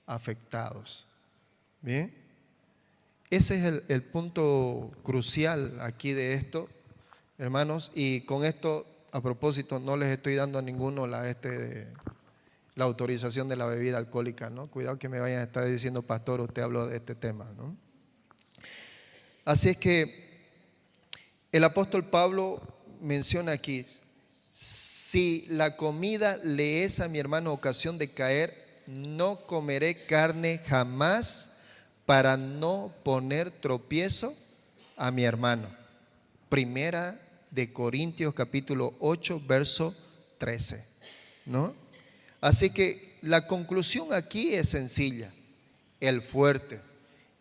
afectados. Bien, ese es el punto crucial aquí de esto, hermanos, y con esto, a propósito, no les estoy dando a ninguno la autorización de la bebida alcohólica, ¿no? Cuidado que me vayan a estar diciendo, pastor, usted habló de este tema, ¿no? Así es que el apóstol Pablo menciona aquí, si la comida le es a mi hermano ocasión de caer, no comeré carne jamás para no poner tropiezo a mi hermano. Primera de Corintios capítulo 8, verso 13, ¿no? Así que la conclusión aquí es sencilla. El fuerte,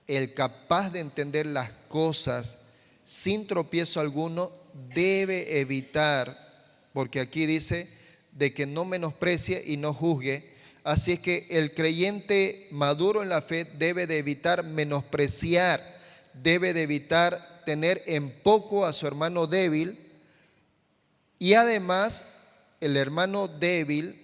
el capaz de entender las cosas sin tropiezo alguno, debe evitar, porque aquí dice de que no menosprecie y no juzgue. Así es que el creyente maduro en la fe debe de evitar menospreciar, debe de evitar tener en poco a su hermano débil, y además el hermano débil,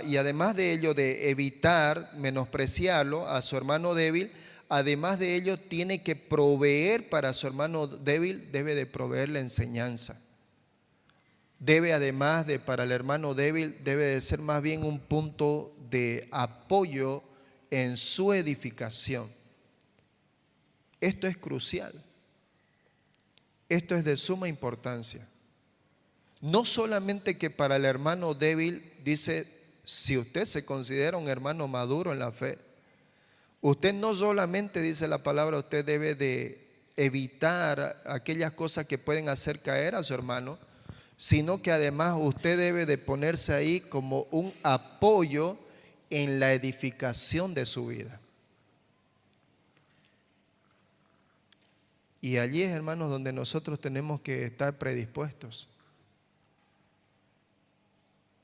y además de ello de evitar menospreciarlo a su hermano débil, además de ello tiene que proveer para su hermano débil, debe de proveer la enseñanza. Debe además de para el hermano débil, debe de ser más bien un punto de apoyo en su edificación. Esto es crucial. Esto es de suma importancia. No solamente que para el hermano débil, dice, si usted se considera un hermano maduro en la fe, Usted no solamente, dice la palabra, usted debe de evitar aquellas cosas que pueden hacer caer a su hermano, sino que además usted debe de ponerse ahí como un apoyo en la edificación de su vida. Y allí es, hermanos, donde nosotros tenemos que estar predispuestos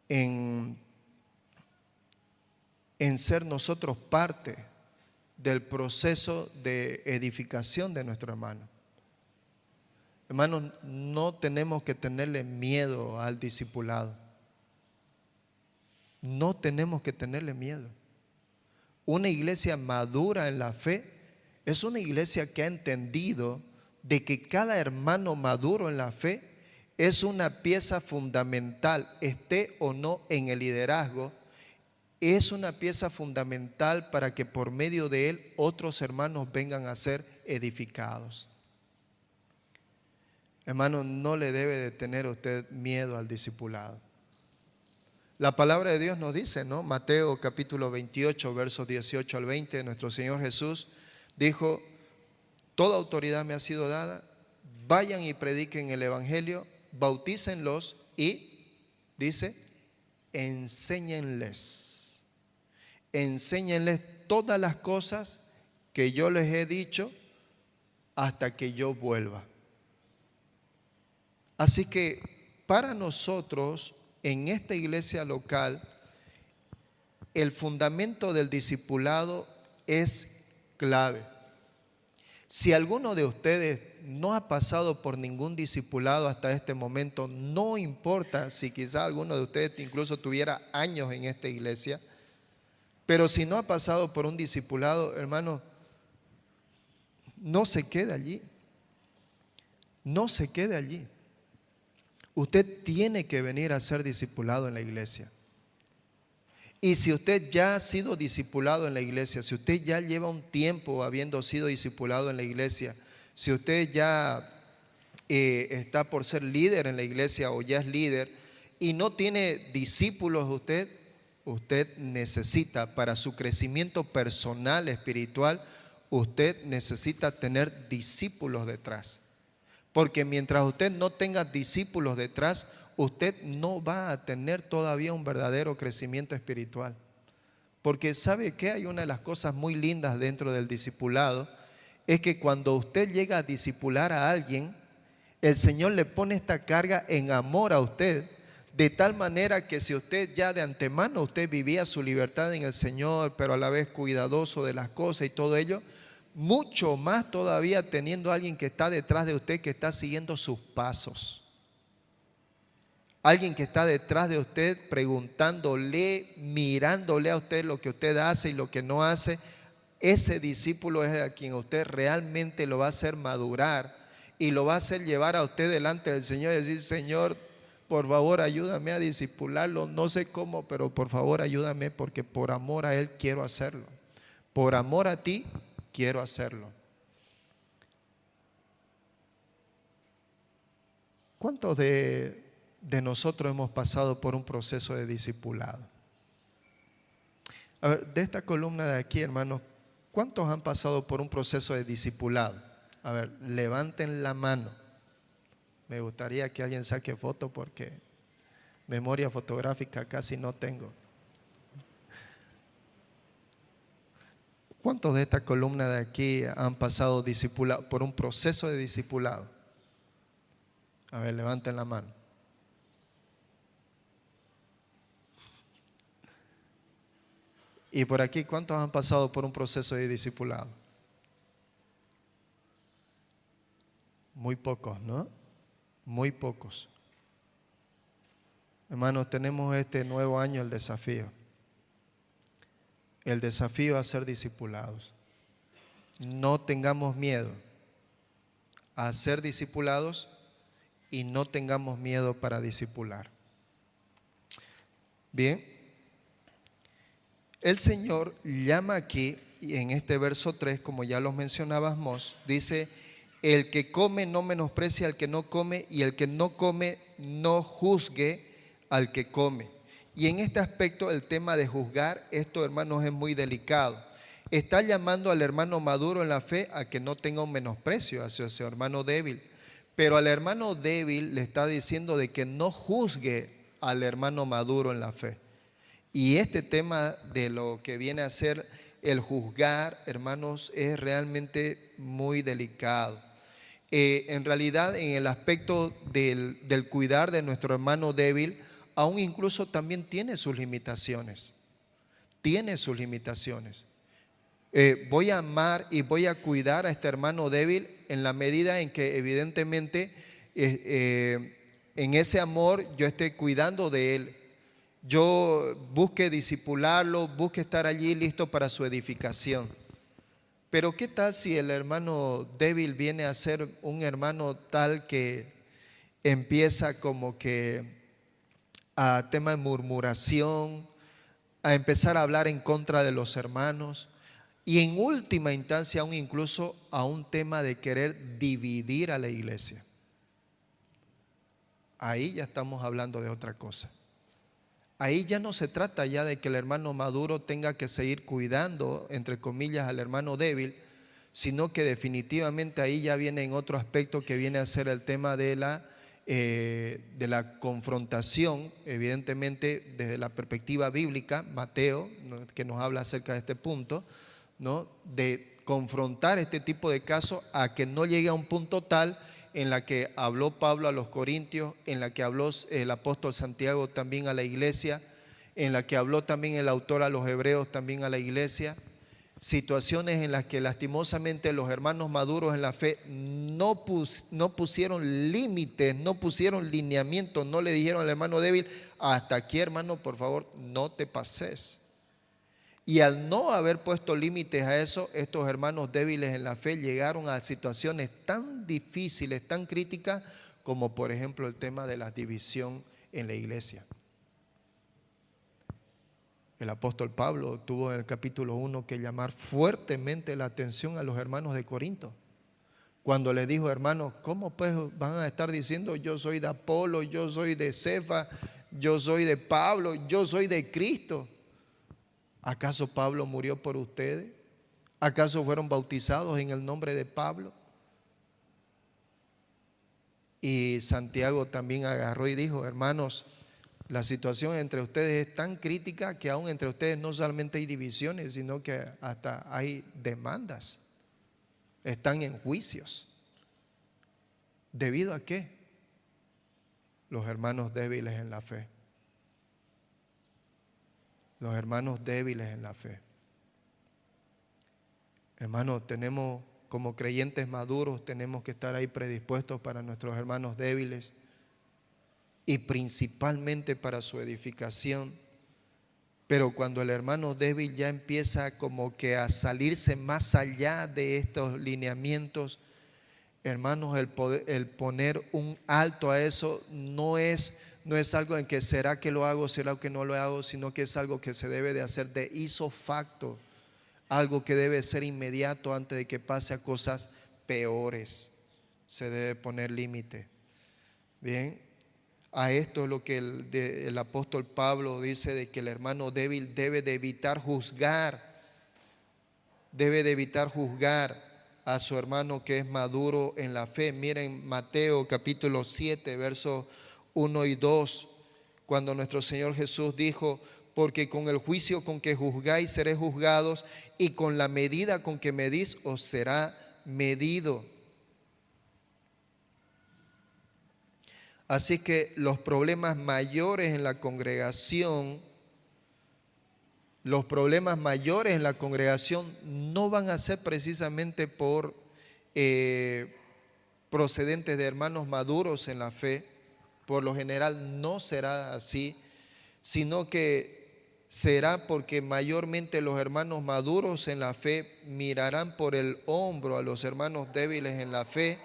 en ser nosotros parte del proceso de edificación de nuestro hermano. Hermanos, no tenemos que tenerle miedo al discipulado. No tenemos que tenerle miedo. Una iglesia madura en la fe es una iglesia que ha entendido de que cada hermano maduro en la fe es una pieza fundamental, esté o no en el liderazgo, es una pieza fundamental para que por medio de él otros hermanos vengan a ser edificados. Hermano, no le debe de tener usted miedo al discipulado. La palabra de Dios nos dice, ¿no? Mateo capítulo 28, versos 18 al 20, nuestro Señor Jesús dijo: toda autoridad me ha sido dada, vayan y prediquen el evangelio, bautícenlos y, dice, enséñenles todas las cosas que yo les he dicho hasta que yo vuelva. Así que para nosotros en esta iglesia local, el fundamento del discipulado es clave. Si alguno de ustedes no ha pasado por ningún discipulado hasta este momento, no importa si quizá alguno de ustedes incluso tuviera años en esta iglesia, pero si no ha pasado por un discipulado, hermano, no se quede allí. No se quede allí. Usted tiene que venir a ser discipulado en la iglesia. Y si usted ya ha sido discipulado en la iglesia, si usted ya lleva un tiempo habiendo sido discipulado en la iglesia, si usted ya está por ser líder en la iglesia o ya es líder y no tiene discípulos, usted necesita, para su crecimiento personal, espiritual, usted necesita tener discípulos detrás. Porque mientras usted no tenga discípulos detrás, usted no va a tener todavía un verdadero crecimiento espiritual. Porque ¿sabe qué? Hay una de las cosas muy lindas dentro del discipulado, es que cuando usted llega a discipular a alguien, el Señor le pone esta carga en amor a usted, de tal manera que si usted ya de antemano usted vivía su libertad en el Señor, pero a la vez cuidadoso de las cosas y todo ello, mucho más todavía teniendo a alguien que está detrás de usted, que está siguiendo sus pasos. Alguien que está detrás de usted preguntándole, mirándole a usted lo que usted hace y lo que no hace. Ese discípulo es a quien usted realmente lo va a hacer madurar y lo va a hacer llevar a usted delante del Señor y decir: Señor, por favor ayúdame a discipularlo, no sé cómo, pero por favor ayúdame, porque por amor a Él quiero hacerlo. Por amor a ti quiero hacerlo. ¿Cuántos de nosotros hemos pasado por un proceso de discipulado? A ver, de esta columna de aquí, hermanos, ¿cuántos han pasado por un proceso de discipulado? A ver, levanten la mano. Me gustaría que alguien saque foto porque memoria fotográfica casi no tengo. ¿Cuántos de esta columna de aquí han pasado por un proceso de discipulado? A ver, levanten la mano. Y por aquí, ¿cuántos han pasado por un proceso de discipulado? Muy pocos, ¿no? Muy pocos. Hermanos, tenemos este nuevo año el desafío a ser discipulados. No tengamos miedo a ser discipulados y no tengamos miedo para discipular. Bien, el Señor llama aquí, en este verso 3, como ya los mencionábamos, dice: el que come no menosprecia al que no come, y el que no come no juzgue al que come. Y en este aspecto el tema de juzgar, esto, hermanos, es muy delicado. Está llamando al hermano maduro en la fe a que no tenga un menosprecio hacia ese hermano débil. Pero al hermano débil le está diciendo de que no juzgue al hermano maduro en la fe. Y este tema de lo que viene a ser el juzgar, hermanos, es realmente muy delicado. En realidad, en el aspecto del cuidar de nuestro hermano débil, aún incluso también tiene sus limitaciones. Tiene sus limitaciones. Voy a amar y voy a cuidar a este hermano débil en la medida en que evidentemente en ese amor yo esté cuidando de él. Yo busque disipularlo, busque estar allí listo para su edificación. Pero ¿qué tal si el hermano débil viene a ser un hermano tal que empieza como que a tema de murmuración, a empezar a hablar en contra de los hermanos y en última instancia aún incluso a un tema de querer dividir a la iglesia? Ahí ya estamos hablando de otra cosa. Ahí ya no se trata ya de que el hermano maduro tenga que seguir cuidando, entre comillas, al hermano débil, sino que definitivamente ahí ya viene en otro aspecto que viene a ser el tema de la confrontación, evidentemente desde la perspectiva bíblica, Mateo, ¿no?, que nos habla acerca de este punto, ¿no?, de confrontar este tipo de casos a que no llegue a un punto tal en la que habló Pablo a los Corintios, en la que habló el apóstol Santiago también a la iglesia, en la que habló también el autor a los Hebreos también a la iglesia. Situaciones en las que lastimosamente los hermanos maduros en la fe no pusieron límites, no pusieron lineamientos, no le dijeron al hermano débil: hasta aquí, hermano, por favor, no te pases. Y al no haber puesto límites a eso, estos hermanos débiles en la fe llegaron a situaciones tan difíciles, tan críticas, como por ejemplo el tema de la división en la iglesia. El apóstol Pablo tuvo en el capítulo 1 que llamar fuertemente la atención a los hermanos de Corinto, cuando les dijo: hermanos, ¿cómo pues van a estar diciendo yo soy de Apolo, yo soy de Cefa, yo soy de Pablo, yo soy de Cristo? ¿Acaso Pablo murió por ustedes? ¿Acaso fueron bautizados en el nombre de Pablo? Y Santiago también agarró y dijo: hermanos, la situación entre ustedes es tan crítica que aún entre ustedes no solamente hay divisiones, sino que hasta hay demandas. Están en juicios. ¿Debido a qué? Los hermanos débiles en la fe. Los hermanos débiles en la fe. Hermanos, tenemos como creyentes maduros, tenemos que estar ahí predispuestos para nuestros hermanos débiles y principalmente para su edificación. Pero cuando el hermano débil ya empieza como que a salirse más allá de estos lineamientos, hermanos, el poner un alto a eso no es algo en que será que lo hago, será que no lo hago, sino que es algo que se debe de hacer de ipso facto, algo que debe ser inmediato antes de que pase a cosas peores. Se debe poner límite. Bien, a esto es lo que el apóstol Pablo dice, de que el hermano débil debe de evitar juzgar, a su hermano que es maduro en la fe. Miren Mateo capítulo 7, versos 1 y 2, cuando nuestro Señor Jesús dijo: porque con el juicio con que juzgáis seréis juzgados, y con la medida con que medís os será medido. Así que los problemas mayores en la congregación, no van a ser precisamente por procedentes de hermanos maduros en la fe. Por lo general no será así, sino que será porque mayormente los hermanos maduros en la fe mirarán por el hombro a los hermanos débiles en la fe,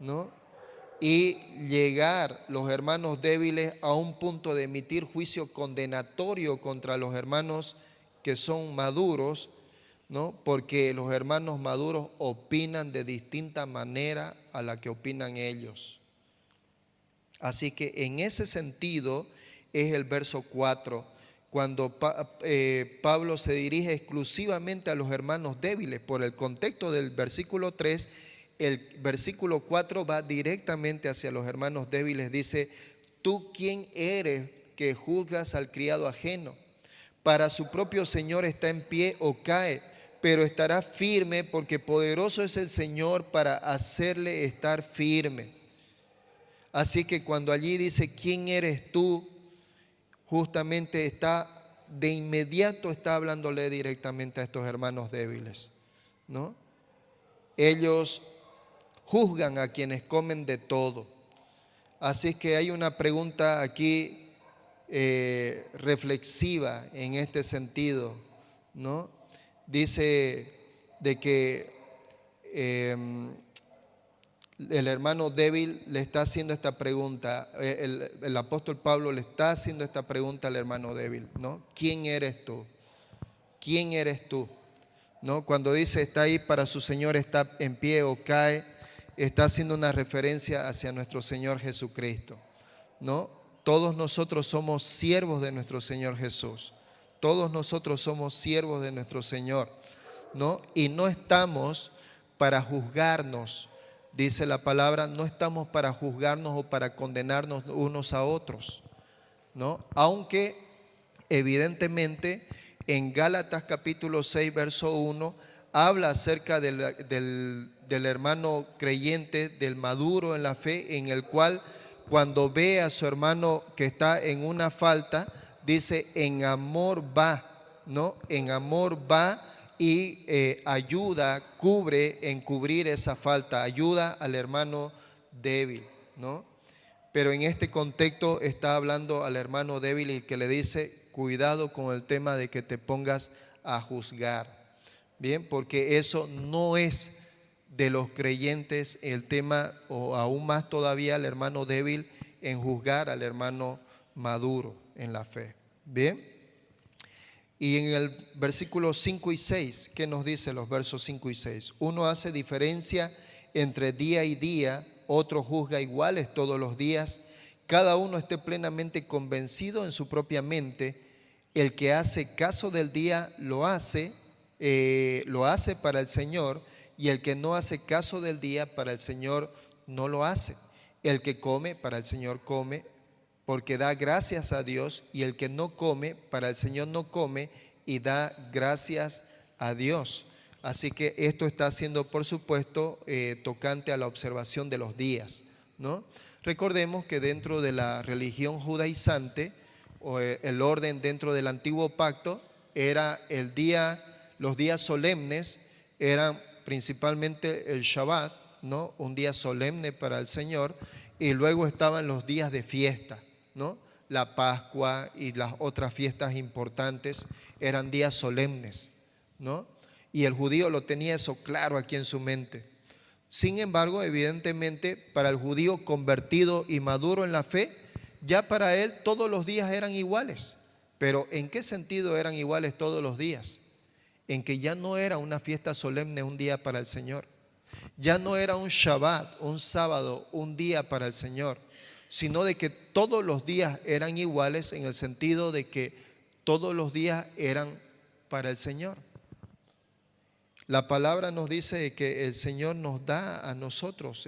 ¿no? Y llegar los hermanos débiles a un punto de emitir juicio condenatorio contra los hermanos que son maduros, ¿no? Porque los hermanos maduros opinan de distinta manera a la que opinan ellos. Así que en ese sentido es el verso 4, cuando Pablo se dirige exclusivamente a los hermanos débiles. Por el contexto del versículo 3, el versículo 4 va directamente hacia los hermanos débiles. Dice: ¿tú quién eres que juzgas al criado ajeno? Para su propio Señor está en pie o cae, pero estará firme, porque poderoso es el Señor para hacerle estar firme. Así que cuando allí dice ¿quién eres tú?, justamente de inmediato está hablándole directamente a estos hermanos débiles, ¿no? Ellos juzgan a quienes comen de todo. Así que hay una pregunta aquí reflexiva en este sentido, ¿no? Dice de que el hermano débil le está haciendo esta pregunta, el apóstol Pablo le está haciendo esta pregunta al hermano débil, ¿no? ¿Quién eres tú? ¿Quién eres tú? ¿No? Cuando dice está ahí para su Señor, está en pie o cae, está haciendo una referencia hacia nuestro Señor Jesucristo, ¿no? Todos nosotros somos siervos de nuestro Señor Jesús. Todos nosotros somos siervos de nuestro Señor, ¿no? Y no estamos para juzgarnos. Dice la palabra, no estamos para juzgarnos o para condenarnos unos a otros, ¿no? Aunque evidentemente en Gálatas capítulo 6 verso 1 habla acerca del hermano creyente, del maduro en la fe, en el cual cuando ve a su hermano que está en una falta, dice en amor va, ¿no? En amor va y ayuda, cubre, encubrir esa falta, ayuda al hermano débil, ¿no? Pero en este contexto está hablando al hermano débil y que le dice, cuidado con el tema de que te pongas a juzgar, bien, porque eso no es de los creyentes el tema, o aún más todavía al hermano débil en juzgar al hermano maduro en la fe, bien. Y en el versículo 5 y 6, ¿qué nos dice los versos 5 y 6? Uno hace diferencia entre día y día, otro juzga iguales todos los días. Cada uno esté plenamente convencido en su propia mente. El que hace caso del día lo hace para el Señor, y el que no hace caso del día para el Señor no lo hace. El que come para el Señor come, porque da gracias a Dios, y el que no come, para el Señor no come y da gracias a Dios. Así que esto está siendo, por supuesto, tocante a la observación de los días, ¿no? Recordemos que dentro de la religión judaizante, o el orden dentro del antiguo pacto, era los días solemnes eran principalmente el Shabbat, ¿no? Un día solemne para el Señor, y luego estaban los días de fiesta, ¿no? La Pascua y las otras fiestas importantes eran días solemnes, ¿no? Y el judío lo tenía eso claro aquí en su mente. Sin embargo, evidentemente, para el judío convertido y maduro en la fe, ya para él todos los días eran iguales. Pero ¿en qué sentido eran iguales todos los días? En que ya no era una fiesta solemne un día para el Señor. Ya no era un Shabbat, un sábado, un día para el Señor, sino de que todos los días eran iguales en el sentido de que todos los días eran para el Señor. La palabra nos dice que el Señor nos da a nosotros,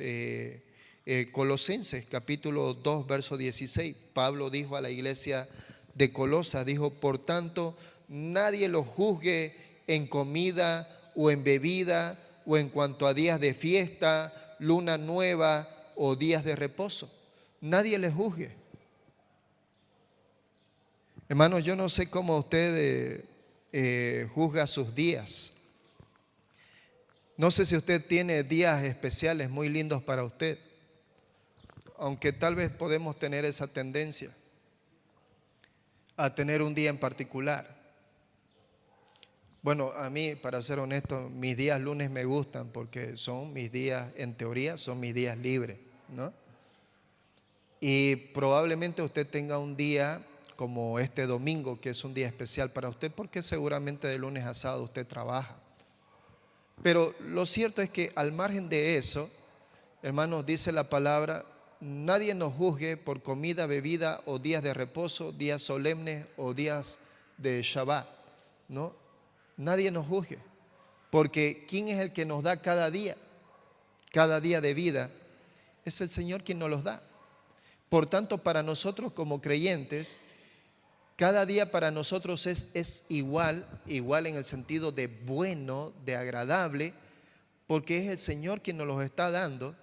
Colosenses capítulo 2 verso 16, Pablo dijo a la iglesia de Colosas, dijo, por tanto, nadie los juzgue en comida o en bebida o en cuanto a días de fiesta, luna nueva o días de reposo. Nadie les juzgue. Hermanos, yo no sé cómo usted juzga sus días. No sé si usted tiene días especiales muy lindos para usted, aunque tal vez podemos tener esa tendencia a tener un día en particular. Bueno, a mí, para ser honesto, mis días lunes me gustan porque son mis días, en teoría, son mis días libres, ¿no? Y probablemente usted tenga un día como este domingo, que es un día especial para usted, porque seguramente de lunes a sábado usted trabaja. Pero lo cierto es que al margen de eso, hermanos, dice la palabra, nadie nos juzgue por comida, bebida o días de reposo, días solemnes o días de Shabbat, ¿no? Nadie nos juzgue, porque ¿quién es el que nos da cada día de vida? Es el Señor quien nos los da. Por tanto, para nosotros como creyentes, cada día para nosotros es igual en el sentido de bueno, de agradable, porque es el Señor quien nos los está dando.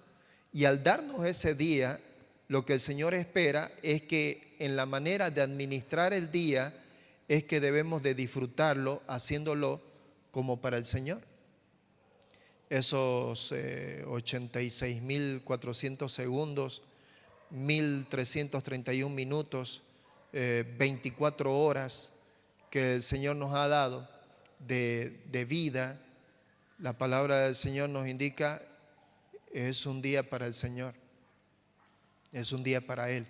Y al darnos ese día, lo que el Señor espera es que en la manera de administrar el día es que debemos de disfrutarlo haciéndolo como para el Señor. Esos 86.400 segundos, 1.331 minutos, 24 horas que el Señor nos ha dado de vida, la palabra del Señor nos indica, es un día para el Señor, es un día para Él,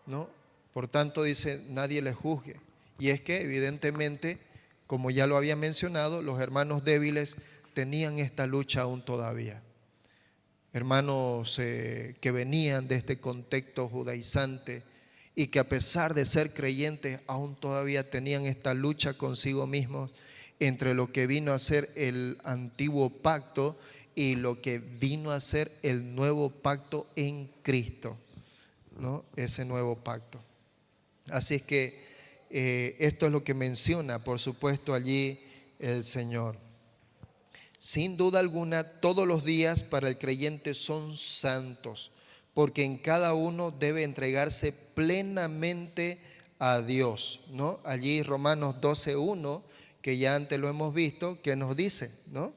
¿no? Por tanto dice, nadie le juzgue. Y es que evidentemente, como ya lo había mencionado, los hermanos débiles tenían esta lucha aún todavía. Hermanos que venían de este contexto judaizante y que a pesar de ser creyentes aún todavía tenían esta lucha consigo mismos entre lo que vino a ser el antiguo pacto y lo que vino a ser el nuevo pacto en Cristo, ¿no? Ese nuevo pacto. Así es que esto es lo que menciona, por supuesto, allí el Señor. Sin duda alguna, todos los días para el creyente son santos, porque en cada uno debe entregarse plenamente a Dios, ¿no? Allí Romanos 12:1, que ya antes lo hemos visto, que nos dice, ¿no?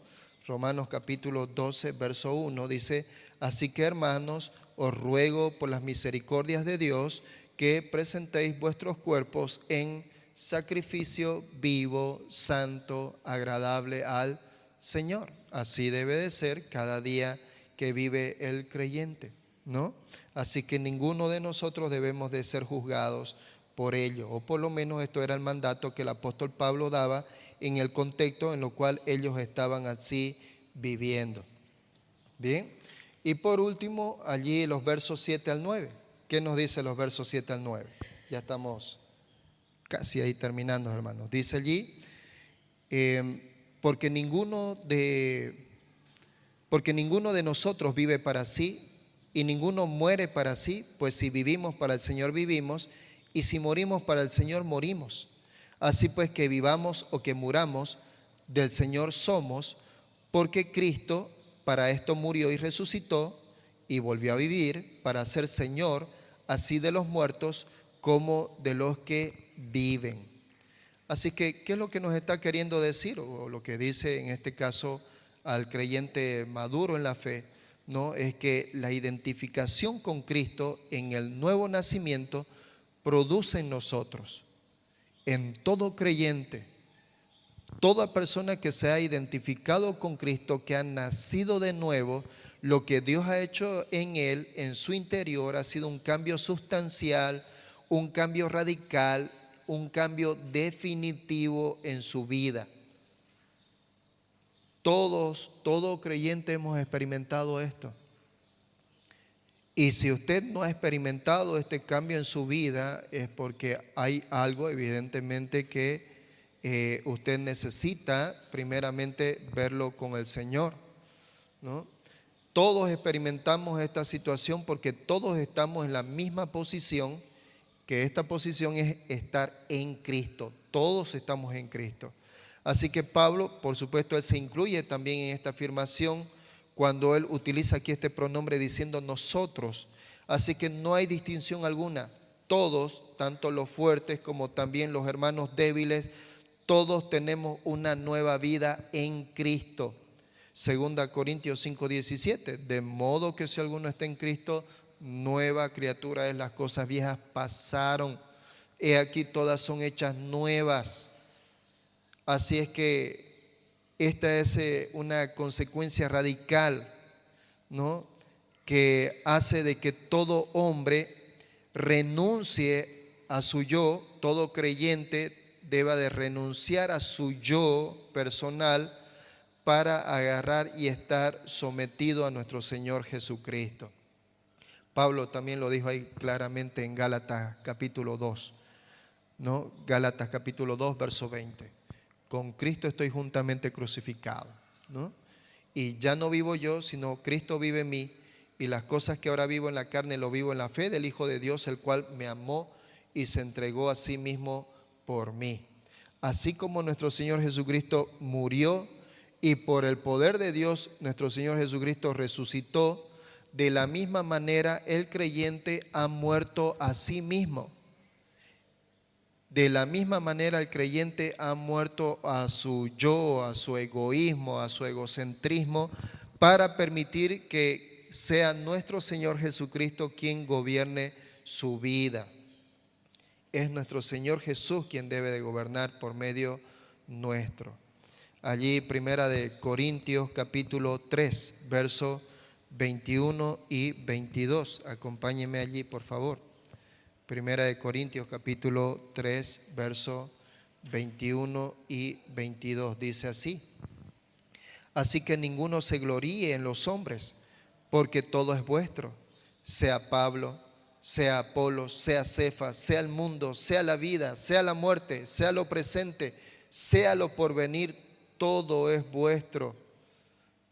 Romanos capítulo 12, verso 1, dice, así que hermanos, os ruego por las misericordias de Dios que presentéis vuestros cuerpos en sacrificio vivo, santo, agradable al Señor. Así debe de ser cada día que vive el creyente, ¿no? Así que ninguno de nosotros debemos de ser juzgados por ello, o por lo menos esto era el mandato que el apóstol Pablo daba en el contexto en lo cual ellos estaban así viviendo. Bien, y por último, allí los versos 7 al 9. ¿Qué nos dice los versos 7 al 9? Ya estamos casi ahí terminando, hermanos. Dice allí, porque ninguno de nosotros vive para sí y ninguno muere para sí, pues si vivimos para el Señor vivimos y si morimos para el Señor morimos. Así pues que vivamos o que muramos, del Señor somos, porque Cristo para esto murió y resucitó y volvió a vivir para ser Señor así de los muertos como de los que viven. Así que, ¿qué es lo que nos está queriendo decir? O lo que dice en este caso al creyente maduro en la fe, ¿no? Es que la identificación con Cristo en el nuevo nacimiento produce en nosotros, en todo creyente, toda persona que se ha identificado con Cristo, que ha nacido de nuevo, lo que Dios ha hecho en él, en su interior, ha sido un cambio sustancial, un cambio radical, un cambio definitivo en su vida. Todo creyente hemos experimentado esto. Y si usted no ha experimentado este cambio en su vida, es porque hay algo evidentemente que usted necesita primeramente verlo con el Señor, ¿no? Todos experimentamos esta situación porque todos estamos en la misma posición, que esta posición es estar en Cristo. Todos estamos en Cristo. Así que Pablo, por supuesto, él se incluye también en esta afirmación cuando él utiliza aquí este pronombre diciendo nosotros. Así que no hay distinción alguna. Todos, tanto los fuertes como también los hermanos débiles, todos tenemos una nueva vida en Cristo. 2 Corintios 5:17, de modo que si alguno está en Cristo, nueva criatura es, las cosas viejas pasaron, he aquí todas son hechas nuevas. Así es que esta es una consecuencia radical, ¿no? Que hace de que todo hombre renuncie a su yo, todo creyente deba de renunciar a su yo personal para agarrar y estar sometido a nuestro Señor Jesucristo. Pablo también lo dijo ahí claramente en Gálatas capítulo 2. ¿no? Gálatas capítulo 2, verso 20. Con Cristo estoy juntamente crucificado, ¿no? Y ya no vivo yo, sino Cristo vive en mí. Y las cosas que ahora vivo en la carne, lo vivo en la fe del Hijo de Dios, el cual me amó y se entregó a sí mismo por mí. Así como nuestro Señor Jesucristo murió y por el poder de Dios nuestro Señor Jesucristo resucitó, de la misma manera el creyente ha muerto a sí mismo. De la misma manera el creyente ha muerto a su yo, a su egoísmo, a su egocentrismo, para permitir que sea nuestro Señor Jesucristo quien gobierne su vida. Es nuestro Señor Jesús quien debe de gobernar por medio nuestro. Allí primera de Corintios capítulo 3, versos 21 y 22. Acompáñenme allí, por favor. Primera de Corintios capítulo 3, versos 21 y 22. Dice así: así que ninguno se gloríe en los hombres, porque todo es vuestro, sea Pablo, sea Apolos, sea Cefas, sea el mundo, sea la vida, sea la muerte, sea lo presente, sea lo porvenir, todo es vuestro,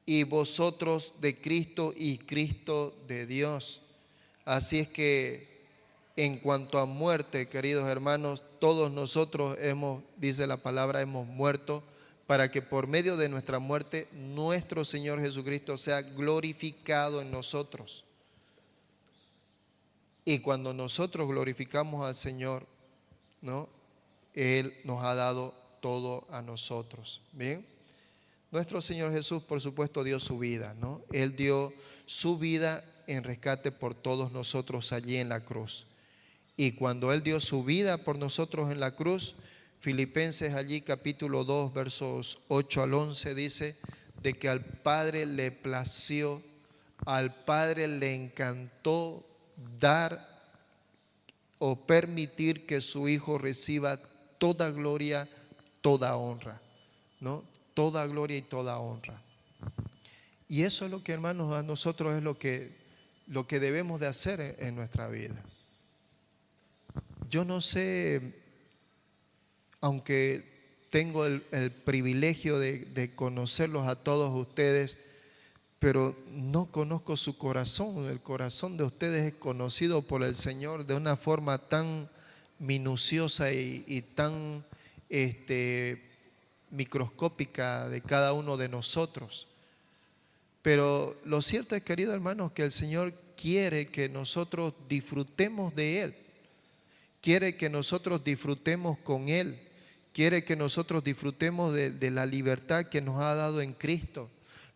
y vosotros de Cristo y Cristo de Dios. Así es que en cuanto a muerte, queridos hermanos, todos nosotros hemos, dice la palabra, hemos muerto para que por medio de nuestra muerte nuestro Señor Jesucristo sea glorificado en nosotros. Y cuando nosotros glorificamos al Señor, ¿no? Él nos ha dado todo a nosotros. Bien, nuestro Señor Jesús, por supuesto, dio su vida, ¿no? Él dio su vida en rescate por todos nosotros allí en la cruz. Y cuando Él dio su vida por nosotros en la cruz, Filipenses allí capítulo 2, versos 8 al 11 dice de que al Padre le plació, al Padre le encantó dar o permitir que su Hijo reciba toda gloria, toda honra, ¿no? Toda gloria y toda honra. Y eso es lo que, hermanos, a nosotros es lo que debemos de hacer en nuestra vida. Yo no sé, aunque tengo el privilegio de conocerlos a todos ustedes, pero no conozco su corazón. El corazón de ustedes es conocido por el Señor de una forma tan minuciosa y tan microscópica de cada uno de nosotros. Pero lo cierto es, queridos hermanos, que el Señor quiere que nosotros disfrutemos de Él. Quiere que nosotros disfrutemos con Él. Quiere que nosotros disfrutemos de la libertad que nos ha dado en Cristo.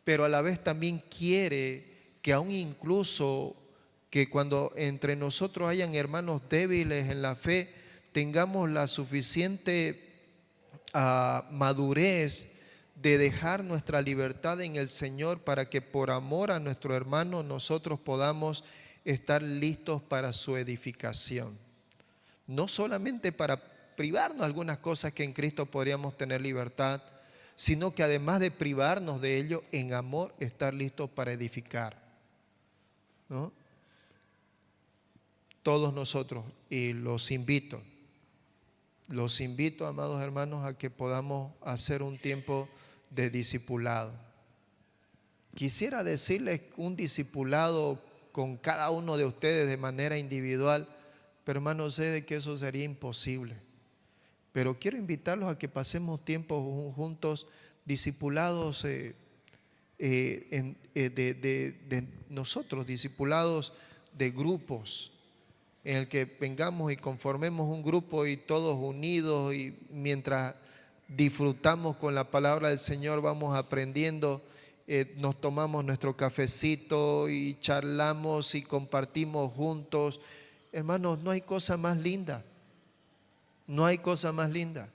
Pero a la vez también quiere que aún incluso que cuando entre nosotros hayan hermanos débiles en la fe, tengamos la suficiente madurez de dejar nuestra libertad en el Señor para que por amor a nuestro hermano nosotros podamos estar listos para su edificación. No solamente para privarnos de algunas cosas que en Cristo podríamos tener libertad, sino que además de privarnos de ello, en amor estar listos para edificar, ¿no? Todos nosotros, y los invito, amados hermanos, a que podamos hacer un tiempo de discipulado. Quisiera decirles un discipulado con cada uno de ustedes de manera individual, pero hermanos, sé de que eso sería imposible. Pero quiero invitarlos a que pasemos tiempo juntos, discipulados de nosotros, discipulados de grupos, en el que vengamos y conformemos un grupo y todos unidos, y mientras disfrutamos con la palabra del Señor vamos aprendiendo, nos tomamos nuestro cafecito y charlamos y compartimos juntos. Hermanos, no hay cosa más linda. No hay cosa más linda.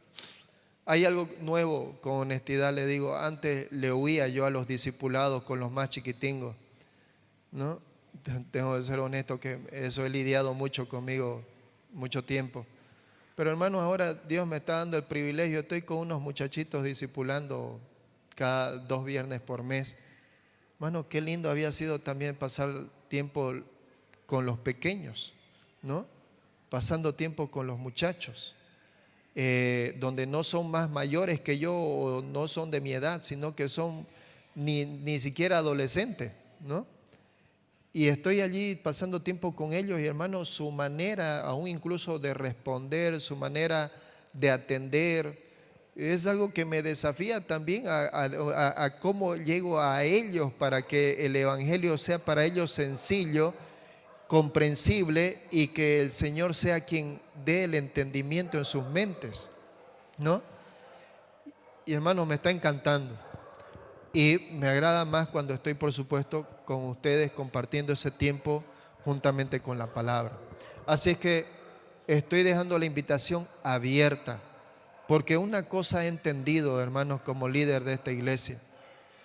Hay algo nuevo, con honestidad le digo. Antes le huía yo a los discipulados con los más chiquitingos, ¿no? Tengo que ser honesto que eso he lidiado mucho conmigo, mucho tiempo. Pero hermanos, ahora Dios me está dando el privilegio. Estoy con unos muchachitos discipulando cada 2 viernes por mes. Hermano, qué lindo había sido también pasar tiempo con los pequeños, ¿no? Pasando tiempo con los muchachos. donde no son más mayores que yo o no son de mi edad, sino que son ni siquiera adolescentes, ¿no? Y estoy allí pasando tiempo con ellos y hermanos, su manera aún incluso de responder, su manera de atender, es algo que me desafía también a cómo llego a ellos para que el evangelio sea para ellos sencillo, comprensible y que el Señor sea quien dé el entendimiento en sus mentes, ¿no? Y hermanos, me está encantando. Y me agrada más cuando estoy, por supuesto, con ustedes compartiendo ese tiempo juntamente con la palabra. Así es que estoy dejando la invitación abierta, porque una cosa he entendido, hermanos, como líder de esta iglesia: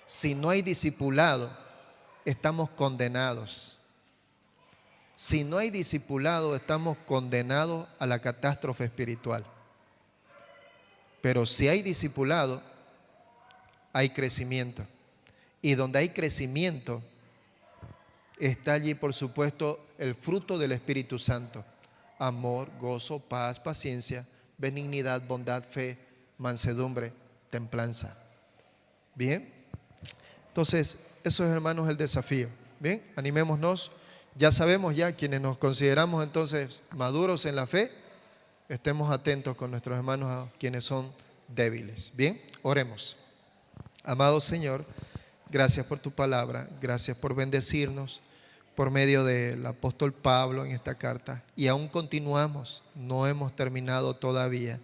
si no hay discipulado, estamos condenados. Si no hay discipulado, estamos condenados a la catástrofe espiritual. Pero si hay discipulado, hay crecimiento. Y donde hay crecimiento, está allí, por supuesto, el fruto del Espíritu Santo: amor, gozo, paz, paciencia, benignidad, bondad, fe, mansedumbre, templanza. Bien, entonces eso es, hermanos, el desafío. Bien, animémonos. Ya sabemos, ya quienes nos consideramos entonces maduros en la fe, estemos atentos con nuestros hermanos quienes son débiles. Bien, oremos. Amado Señor, gracias por tu palabra, gracias por bendecirnos por medio del apóstol Pablo en esta carta. Y aún continuamos, no hemos terminado todavía.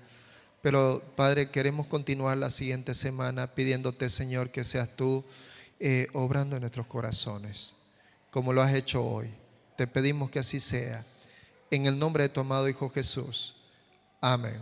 Pero Padre, queremos continuar la siguiente semana pidiéndote, Señor, que seas tú obrando en nuestros corazones, como lo has hecho hoy. Te pedimos que así sea. En el nombre de tu amado Hijo Jesús. Amén.